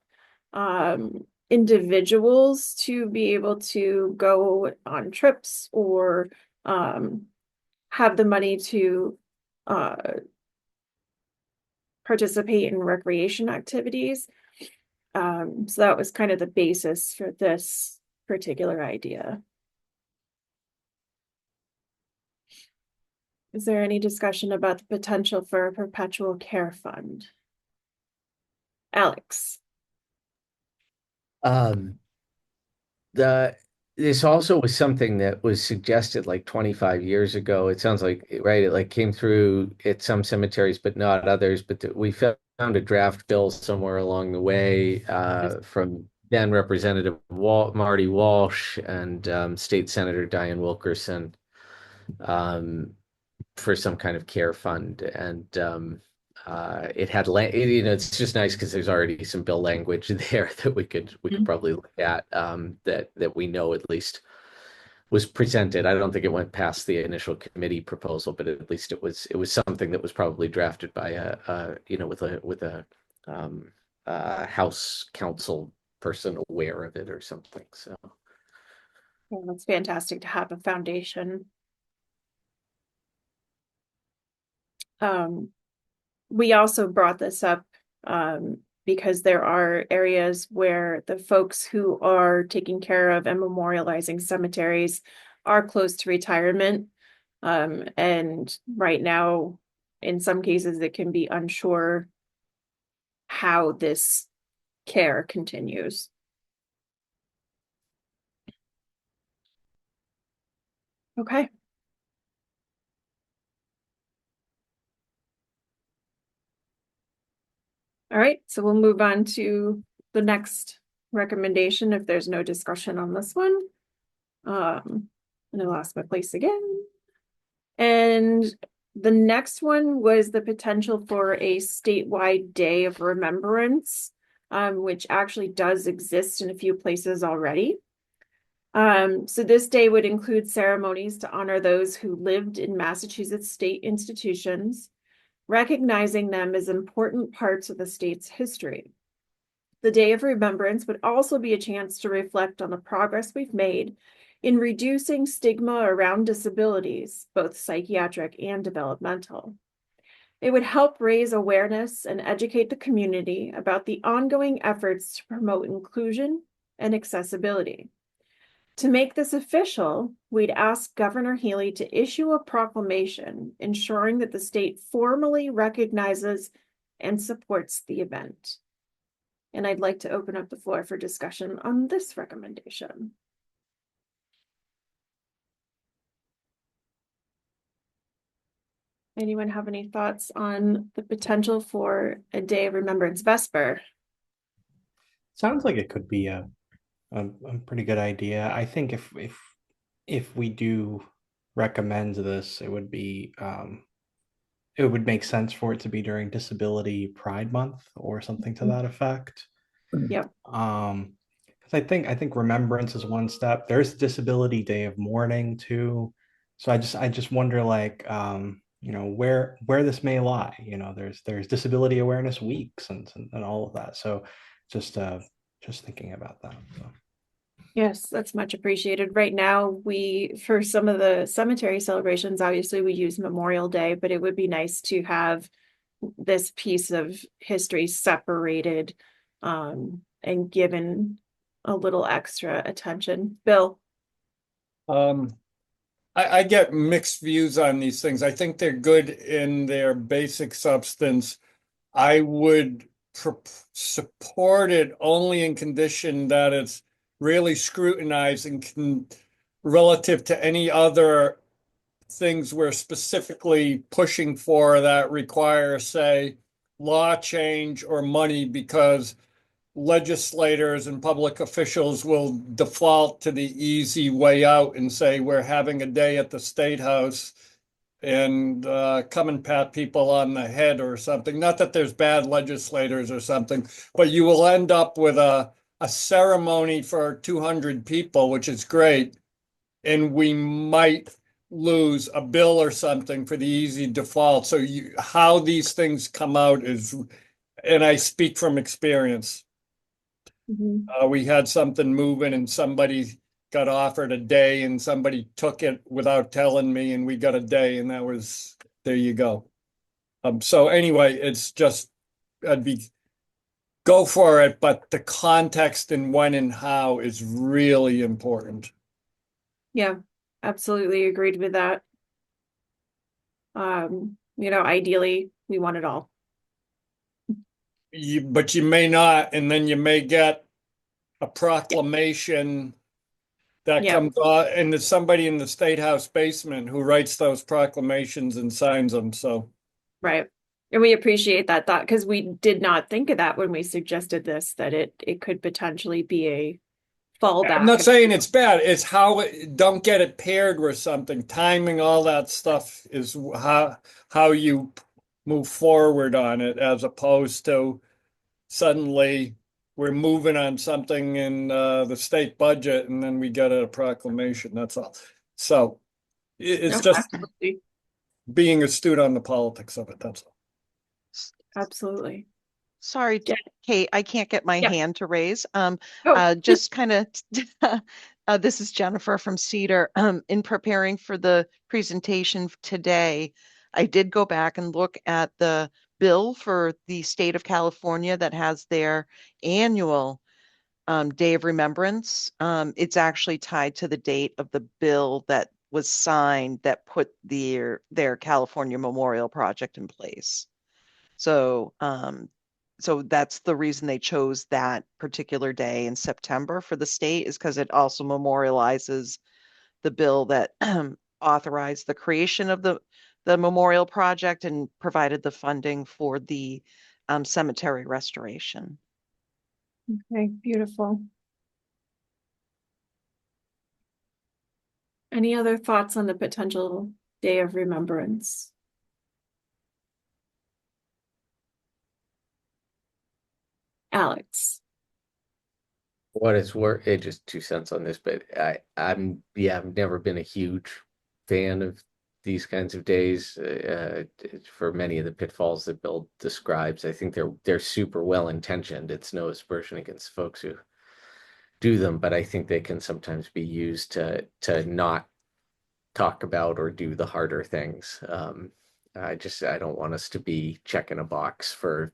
individuals to be able to go on trips or have the money to participate in recreation activities. So that was kind of the basis for this particular idea. Is there any discussion about the potential for a perpetual care fund? Alex. This also was something that was suggested like 25 years ago. It sounds like, right, it like came through at some cemeteries, but not others. But we found a draft bill somewhere along the way from then Representative Marty Walsh and State Senator Diane Wilkerson for some kind of care fund. And it had, it's just nice because there's already some bill language there that we could probably look at that we know at least was presented. I don't think it went past the initial committee proposal, but at least it was something that was probably drafted by with a House council person aware of it or something. So yeah, that's fantastic to have a foundation. We also brought this up because there are areas where the folks who are taking care of and memorializing cemeteries are close to retirement. And right now, in some cases, it can be unsure how this care continues. Okay. All right, so we'll move on to the next recommendation if there's no discussion on this one. And I lost my place again. And the next one was the potential for a statewide day of remembrance, which actually does exist in a few places already. So this day would include ceremonies to honor those who lived in Massachusetts state institutions, recognizing them as important parts of the state's history. The Day of Remembrance would also be a chance to reflect on the progress we've made in reducing stigma around disabilities, both psychiatric and developmental. It would help raise awareness and educate the community about the ongoing efforts to promote inclusion and accessibility. To make this official, we'd ask Governor Healy to issue a proclamation ensuring that the state formally recognizes and supports the event. And I'd like to open up the floor for discussion on this recommendation. Anyone have any thoughts on the potential for a Day of Remembrance Vesper? Sounds like it could be a pretty good idea. I think if we do recommend this, it would be it would make sense for it to be during Disability Pride Month or something to that effect. Yep. Because I think remembrance is one step. There's Disability Day of Mourning too. So I just wonder like you know where this may lie. You know, there's Disability Awareness Weeks and all of that. So just thinking about that. So. Yes, that's much appreciated. Right now, for some of the cemetery celebrations, obviously we use Memorial Day, but it would be nice to have this piece of history separated and given a little extra attention. Bill? I get mixed views on these things. I think they're good in their basic substance. I would support it only in condition that it's really scrutinized and relative to any other things we're specifically pushing for that require, say, law change or money, because legislators and public officials will default to the easy way out and say, we're having a day at the State House and come and pat people on the head or something. Not that there's bad legislators or something, but you will end up with a ceremony for 200 people, which is great. And we might lose a bill or something for the easy default. So how these things come out is, and I speak from experience. We had something moving and somebody got offered a day and somebody took it without telling me and we got a day, and that was, there you go. So anyway, it's just, go for it, but the context and when and how is really important. Yeah, absolutely agreed with that. You know, ideally we want it all. But you may not, and then you may get a proclamation that Yeah. comes out, and there's somebody in the State House basement who writes those proclamations and signs them, so. Right. And we appreciate that thought, because we did not think of that when we suggested this, that it could potentially be a fallback. I'm not saying it's bad, it's how, don't get it paired with something. Timing, all that stuff is how you move forward on it, as opposed to suddenly we're moving on something in the state budget and then we get a proclamation, that's all. So it's No, just absolutely. being astute on the politics of it, that's all. Absolutely. Sorry, Yeah. Kate, I can't get my Yeah. hand to raise. Oh. Just kind of, this is Jennifer from Cedar. In preparing for the presentation today, I did go back and look at the bill for the state of California that has their annual Day of Remembrance. It's actually tied to the date of the bill that was signed that put their California Memorial Project in place. So, so that's the reason they chose that particular day in September for the state, is because it also memorializes the bill that authorized the creation of the memorial project and provided the funding for the cemetery restoration. Okay, beautiful. Any other thoughts on the potential Day of Remembrance? Alex? What it's worth, it just 2 cents on this, but I've never been a huge fan of these kinds of days for many of the pitfalls that Bill describes. I think they're super well intentioned. It's no aspersion against folks who do them, but I think they can sometimes be used to not talk about or do the harder things. I don't want us to be checking a box for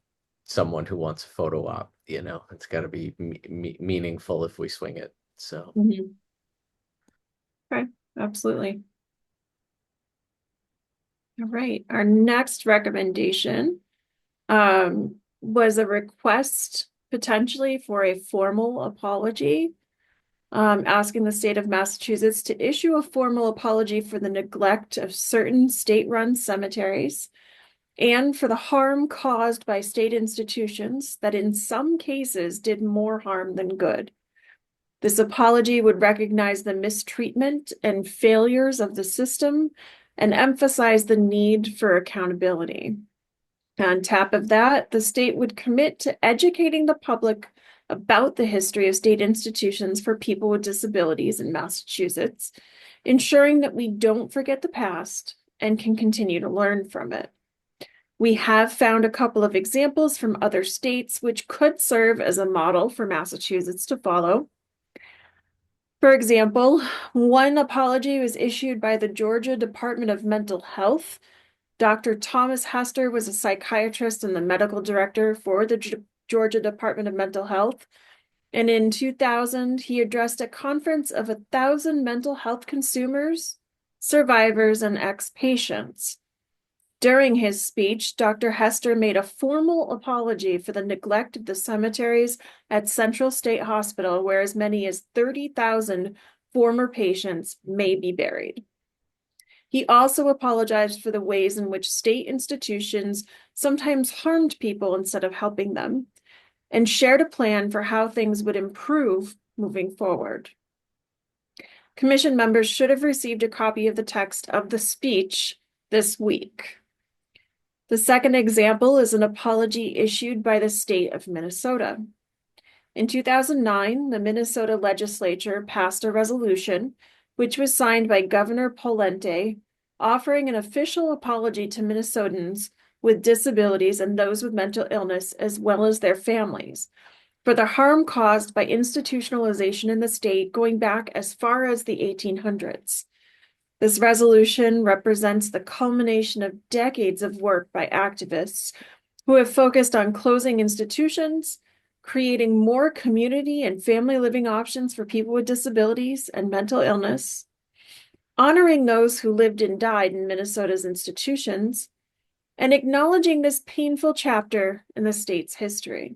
someone who wants a photo op. You know, it's got to be meaningful if we swing it. So. Okay, absolutely. All right, our next recommendation was a request potentially for a formal apology asking the state of Massachusetts to issue a formal apology for the neglect of certain state-run cemeteries and for the harm caused by state institutions that in some cases did more harm than good. This apology would recognize the mistreatment and failures of the system and emphasize the need for accountability. On top of that, the state would commit to educating the public about the history of state institutions for people with disabilities in Massachusetts, ensuring that we don't forget the past and can continue to learn from it. We have found a couple of examples from other states which could serve as a model for Massachusetts to follow. For example, one apology was issued by the Georgia Department of Mental Health. Dr. Thomas Hester was a psychiatrist and the medical director for the Georgia Department of Mental Health. And in 2000, he addressed a conference of 1,000 mental health consumers, survivors, and ex-patients. During his speech, Dr. Hester made a formal apology for the neglect of the cemeteries at Central State Hospital, where as many as 30,000 former patients may be buried. He also apologized for the ways in which state institutions sometimes harmed people instead of helping them, and shared a plan for how things would improve moving forward. Commission members should have received a copy of the text of the speech this week. The second example is an apology issued by the state of Minnesota. In 2009, the Minnesota legislature passed a resolution, which was signed by Governor Pawlenty, offering an official apology to Minnesotans with disabilities and those with mental illness, as well as their families, for the harm caused by institutionalization in the state going back as far as the 1800s. This resolution represents the culmination of decades of work by activists who have focused on closing institutions, creating more community and family living options for people with disabilities and mental illness, honoring those who lived and died in Minnesota's institutions, and acknowledging this painful chapter in the state's history.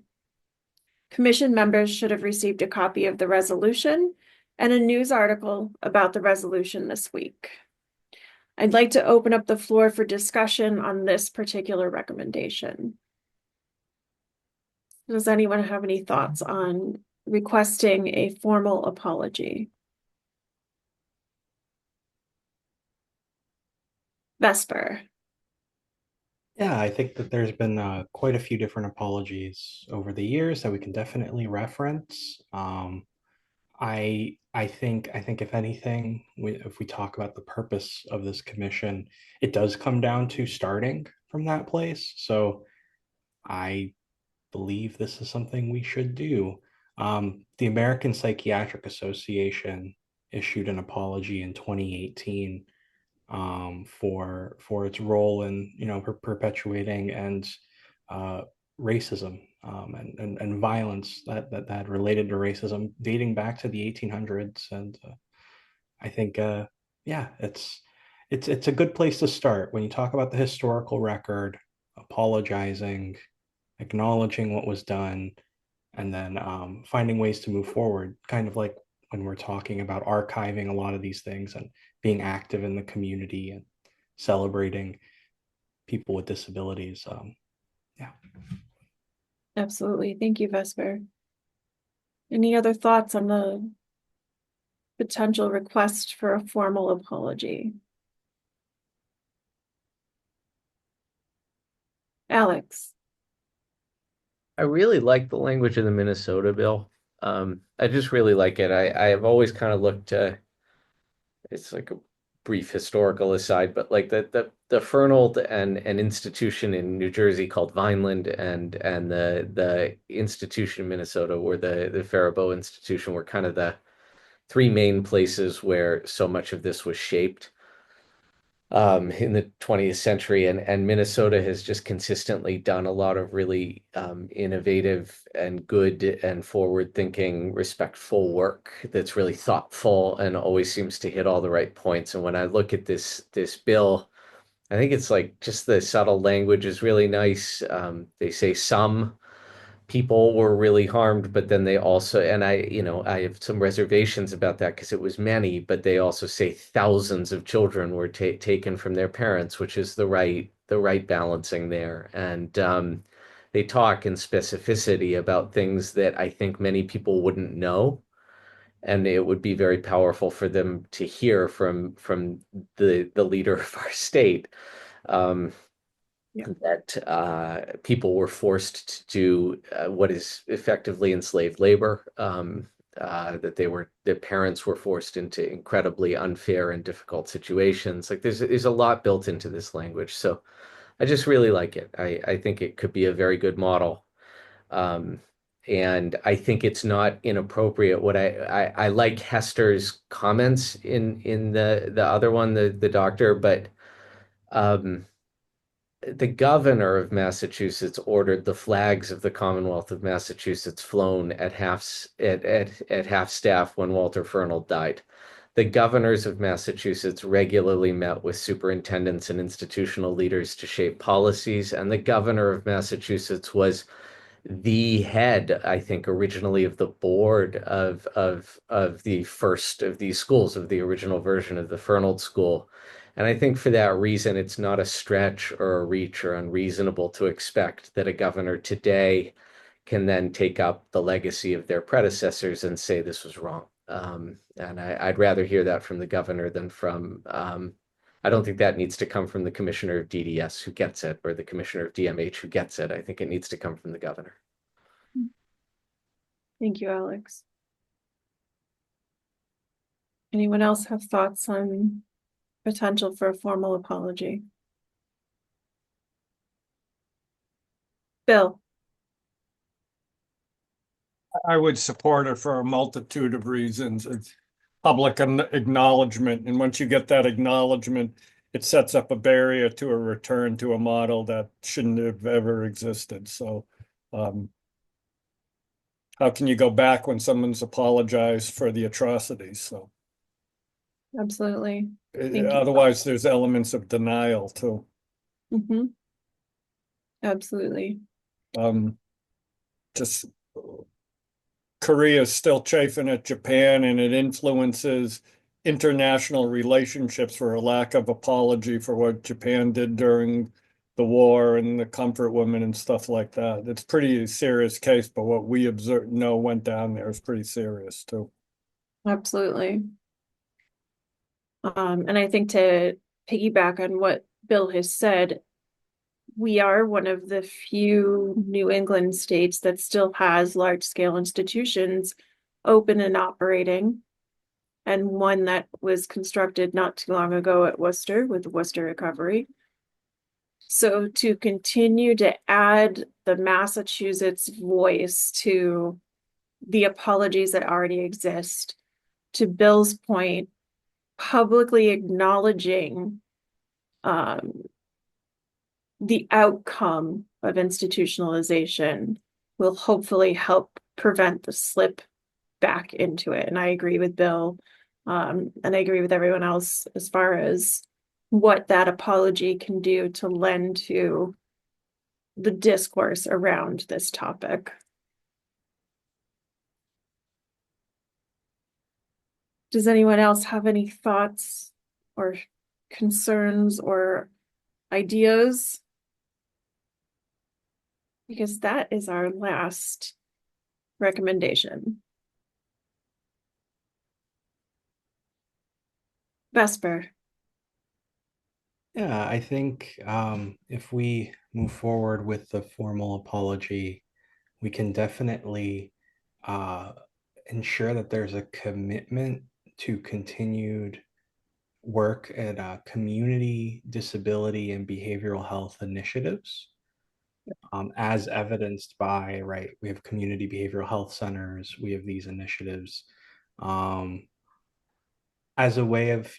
Commission members should have received a copy of the resolution and a news article about the resolution this week. I'd like to open up the floor for discussion on this particular recommendation. Does anyone have any thoughts on requesting a formal apology? Vesper. Yeah, I think that there's been quite a few different apologies over the years that we can definitely reference. I think if anything, if we talk about the purpose of this commission, it does come down to starting from that place. So I believe this is something we should do. The American Psychiatric Association issued an apology in 2018 for its role in perpetuating and racism and violence that related to racism dating back to the 1800s. And I think yeah, it's a good place to start when you talk about the historical record, apologizing, acknowledging what was done, and then finding ways to move forward, kind of like when we're talking about archiving a lot of these things and being active in the community and celebrating people with disabilities. Yeah. Absolutely. Thank you, Vesper. Any other thoughts on the potential request for a formal apology? Alex. I really like the language of the Minnesota bill. I just really like it. I have always kind of looked it's like a brief historical aside, but like the Fernald and an institution in New Jersey called Vineland and the institution in Minnesota, or the Faribault Institution, were kind of the three main places where so much of this was shaped in the 20th century, and Minnesota has just consistently done a lot of really innovative and good and forward-thinking, respectful work that's really thoughtful and always seems to hit all the right points. And when I look at this bill, I think it's like just the subtle language is really nice. They say some, people were really harmed, but then they also, and I have some reservations about that because it was many, but they also say thousands of children were taken from their parents, which is the right balancing there. And they talk in specificity about things that I think many people wouldn't know, and it would be very powerful for them to hear from the leader of our state. Um, Yeah. that people were forced to do what is effectively enslaved labor, that their parents were forced into incredibly unfair and difficult situations. Like there's a lot built into this language. So I just really like it. I think it could be a very good model. Um, and I think it's not inappropriate. What I like Hester's comments in the other one, the doctor, but um, the governor of Massachusetts ordered the flags of the Commonwealth of Massachusetts flown at half staff when Walter Fernald died. The governors of Massachusetts regularly met with superintendents and institutional leaders to shape policies, and the governor of Massachusetts was the head, I think, originally of the board of the first of these schools, of the original version of the Fernald School. And I think for that reason, it's not a stretch or a reach or unreasonable to expect that a governor today can then take up the legacy of their predecessors and say this was wrong. And I'd rather hear that from the governor than from, I don't think that needs to come from the commissioner of DDS who gets it, or the commissioner of DMH who gets it. I think it needs to come from the governor. Thank you, Alex. Anyone else have thoughts on potential for a formal apology? Bill? I would support it for a multitude of reasons. It's public acknowledgement, and once you get that acknowledgement, it sets up a barrier to a return to a model that shouldn't have ever existed. So, how can you go back when someone's apologized for the atrocities? So, Absolutely. Thank you. otherwise, there's elements of denial too. Mm-hmm. Absolutely. Just Korea is still chafing at Japan, and it influences international relationships for a lack of apology for what Japan did during the war and the comfort women and stuff like that. It's pretty serious case, but what we went down there is pretty serious too. Absolutely. And I think to piggyback on what Bill has said, we are one of the few New England states that still has large-scale institutions open and operating, and one that was constructed not too long ago at Worcester with Worcester Recovery. So to continue to add the Massachusetts voice to the apologies that already exist, to Bill's point, publicly acknowledging the outcome of institutionalization will hopefully help prevent the slip back into it. And I agree with Bill, and I agree with everyone else as far as what that apology can do to lend to the discourse around this topic. Does anyone else have any thoughts or concerns or ideas? Because that is our last recommendation. Vesper. Yeah, I think if we move forward with the formal apology, we can definitely ensure that there's a commitment to continued work at community disability and behavioral health initiatives, as evidenced by, right, we have community behavioral health centers, we have these initiatives as a way of,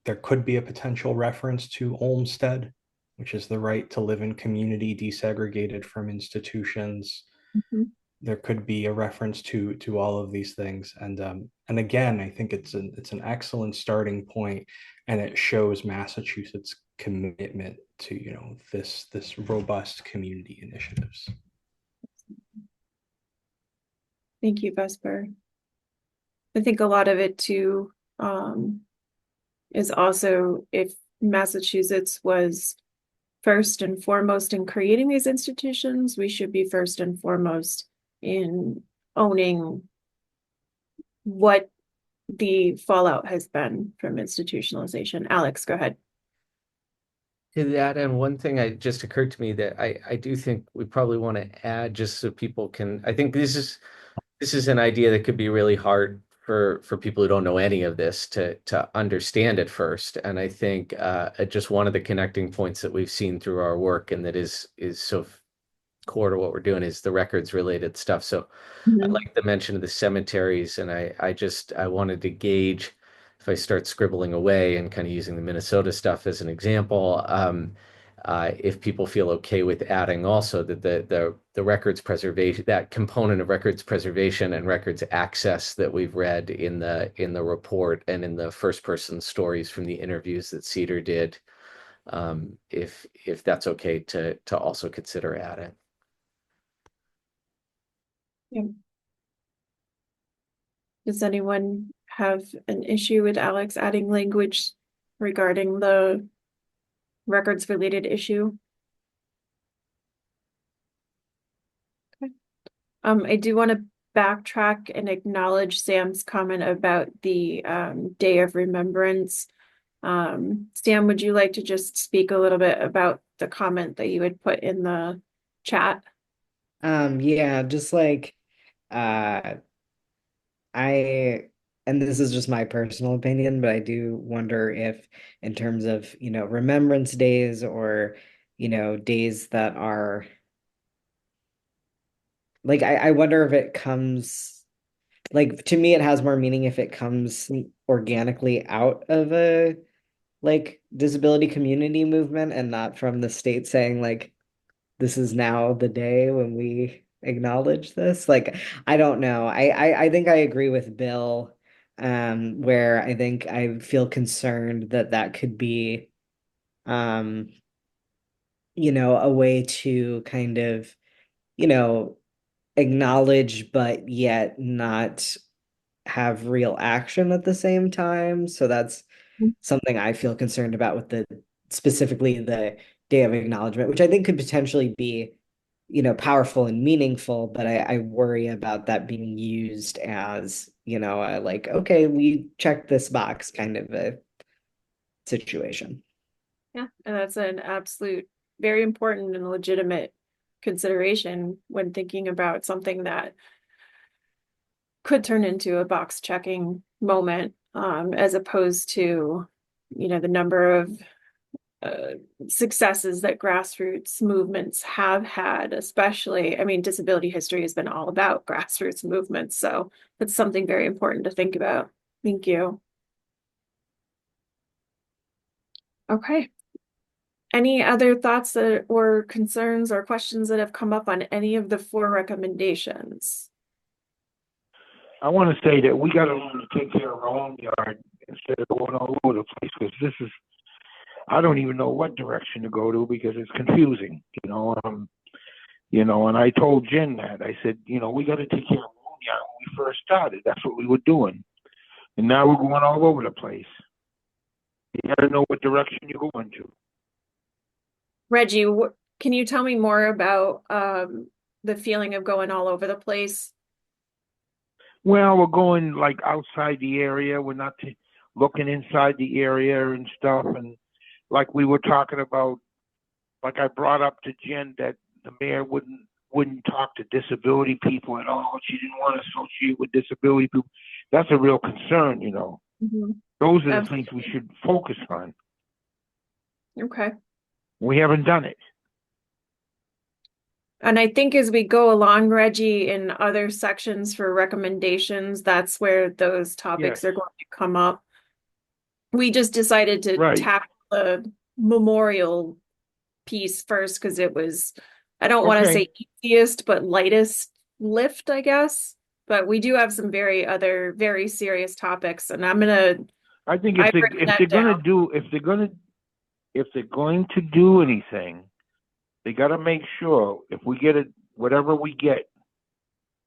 there could be a potential reference to Olmsted, which is the right to live in community desegregated from institutions. Mm-hmm. There could be a reference to all of these things, and again, I think it's an excellent starting point, and it shows Massachusetts' commitment to this robust community initiatives. Thank you, Vesper. I think a lot of it too, is also if Massachusetts was first and foremost in creating these institutions, we should be first and foremost in owning what the fallout has been from institutionalization. Alex, go ahead. To that, and one thing I just occurred to me that I do think we probably want to add just so people can, I think this is an idea that could be really hard for people who don't know any of this to understand at first. And I think just one of the connecting points that we've seen through our work and that is so core to what we're doing is the records related stuff. So I'd like the mention of the cemeteries, and I wanted to gauge if I start scribbling away and kind of using the Minnesota stuff as an example, if people feel okay with adding also that the records preservation, that component of records preservation and records access that we've read in the report and in the first person stories from the interviews that Cedar did, if that's okay to also consider adding. Yeah. Does anyone have an issue with Alex adding language regarding the records related issue? Okay. I do want to backtrack and acknowledge Sam's comment about the Day of Remembrance. Sam, would you like to just speak a little bit about the comment that you had put in the chat? Yeah, just like and this is just my personal opinion, but I do wonder if in terms of, remembrance days or, days that are like I wonder if it comes like to me it has more meaning if it comes organically out of a like disability community movement and not from the state saying like this is now the day when we acknowledge this. Like, I don't know. I think I agree with Bill, where I think I feel concerned that that could be, a way to kind of, acknowledge but yet not have real action at the same time. So that's something I feel concerned about with specifically the Day of Acknowledgement, which I think could potentially be, powerful and meaningful, but I worry about that being used as, like, okay, we checked this box kind of a situation. Yeah, and that's an absolute, very important and legitimate consideration when thinking about something that could turn into a box checking moment, as opposed to, the number of successes that grassroots movements have had, especially, I mean, disability history has been all about grassroots movements. So that's something very important to think about. Thank you. Okay. Any other thoughts or concerns or questions that have come up on any of the 4 recommendations? I want to say that we got to learn to take care of our own yard instead of going all over the place, because I don't even know what direction to go to because it's confusing, and I told Jen that. I said, we got to take care of our own yard. When we first started, that's what we were doing. And now we're going all over the place. You got to know what direction you're going to. Reggie, can you tell me more about the feeling of going all over the place? Well, we're going like outside the area. We're not looking inside the area and stuff. And like we were talking about, like I brought up to Jen that the mayor wouldn't talk to disability people at all. She didn't want to associate with disability people. That's a real concern, Mm-hmm. Those are the things we should focus on. Okay. We haven't done it. And I think as we go along, Reggie, in other sections for recommendations, that's where those topics are going to come up. We just decided to tackle the memorial piece first because it was, I don't want to say easiest, but lightest lift, I guess. But we do have some very serious topics, and I think if they're going to do anything, they got to make sure if we get it, whatever we get,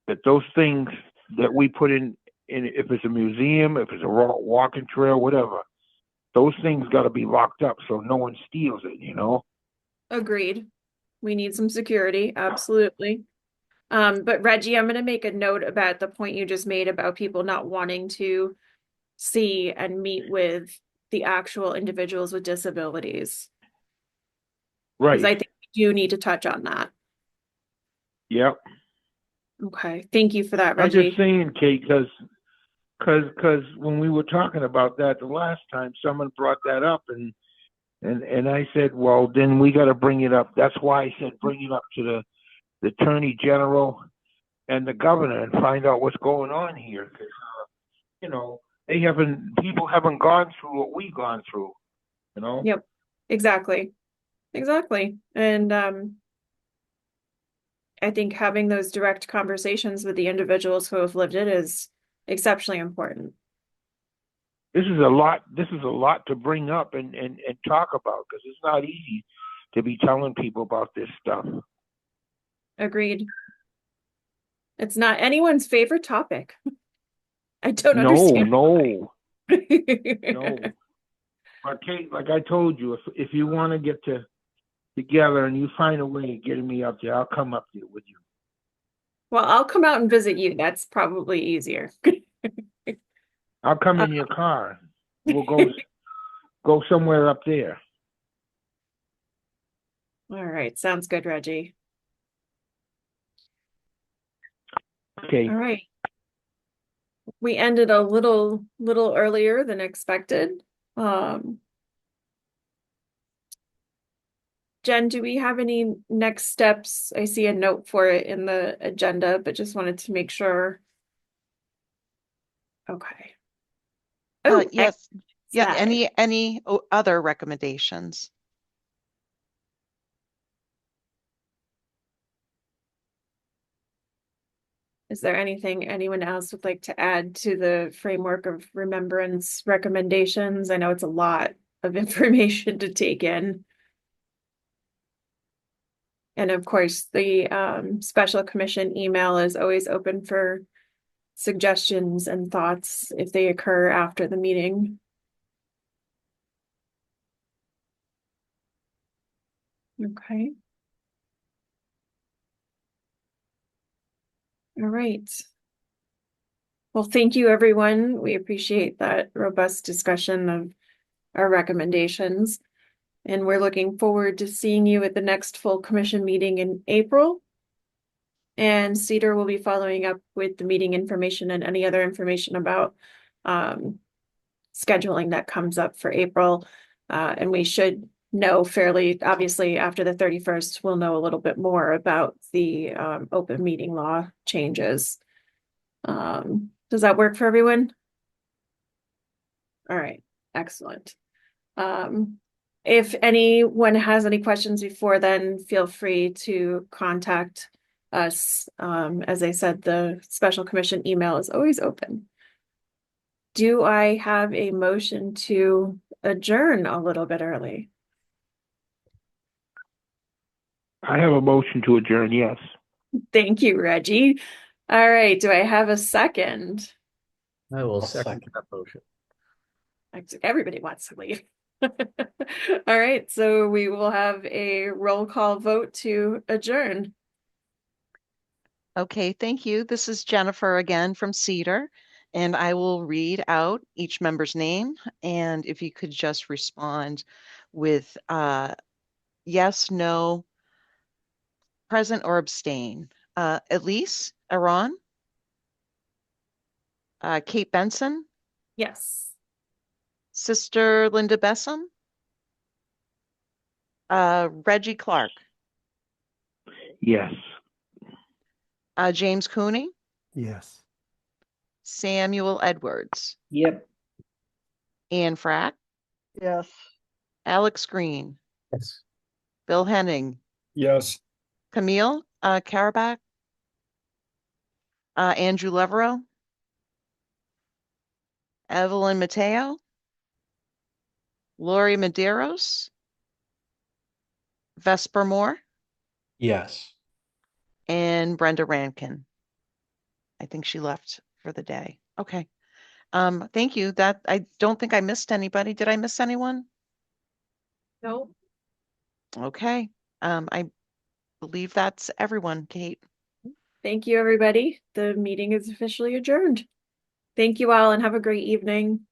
that those things that we put in if it's a museum, if it's a walking trail, whatever, those things got to be locked up so no one steals it, you know? Agreed. We need some security, absolutely. But Reggie, I'm gonna make a note about the point you just made about people not wanting to see and meet with the actual individuals with disabilities. Because I Right. think we do need to touch on that. Yep. Okay, thank you for that, I'm Reggie. just saying, Kate, because when we were talking about that the last time, someone brought that up, and I said, well, then we got to bring it up. That's why I said bring it up to the Attorney General and the governor and find out what's going on here, because you know people haven't gone through what we gone through, you know. Yep, exactly. Exactly. And I think having those direct conversations with the individuals who have lived it is exceptionally important. This is a lot. This is a lot to bring up and talk about, because it's not easy to be telling people about this stuff. Agreed. It's not anyone's favorite topic. I don't No, understand. no, why. no. But Kate, like I told you, if you want to get together and you find a way of getting me up there, I'll come up there with you. Well, I'll come out and visit you. That's probably easier. I'll come in your car. We'll go somewhere up there. All right, sounds good, Reggie. Okay. All right. We ended a little earlier than expected. Jen, do we have any next steps? I see a note for it in the agenda, but just wanted to make sure. Okay. Oh, Yes. Yeah. Saturday. Any other recommendations? Is there anything anyone else would like to add to the framework of remembrance recommendations? I know it's a lot of information to take in. And of course, the special commission email is always open for suggestions and thoughts if they occur after the meeting. Okay. All right. Well, thank you, everyone. We appreciate that robust discussion of our recommendations. And we're looking forward to seeing you at the next full commission meeting in April. And Cedar will be following up with the meeting information and any other information about scheduling that comes up for April. And we should know fairly, obviously, after the 31st, we'll know a little bit more about the open meeting law changes. Does that work for everyone? All right, excellent. If anyone has any questions before then, feel free to contact us. As I said, the special commission email is always open. Do I have a motion to adjourn a little bit early? I have a motion to adjourn, yes. Thank you, Reggie. All right, do I have a second? I will I'll second second. that motion. Everybody wants to leave. All right, so we will have a roll call vote to adjourn. Okay, thank you. This is Jennifer again from Cedar, and I will read out each member's name. And if you could just respond with yes, no, present, or abstain. Elise Aron, Kate Benson, Yes. Sister Linda Bessam, Reggie Clark, Yes. James Cooney, Yes. Samuel Edwards, Yep. Anne Frack, Yes. Alex Green, Yes. Bill Henning, Yes. Camille Karabak, Andrew Levereau, Evelyn Mateo, Lori Medeiros, Vesper Moore, Yes. and Brenda Rankin. I think she left for the day. Okay. Thank you. That, I don't think I missed anybody. Did I miss anyone? No. Okay. I believe that's everyone, Kate. Thank you, everybody. The meeting is officially adjourned. Thank you all and have a great evening.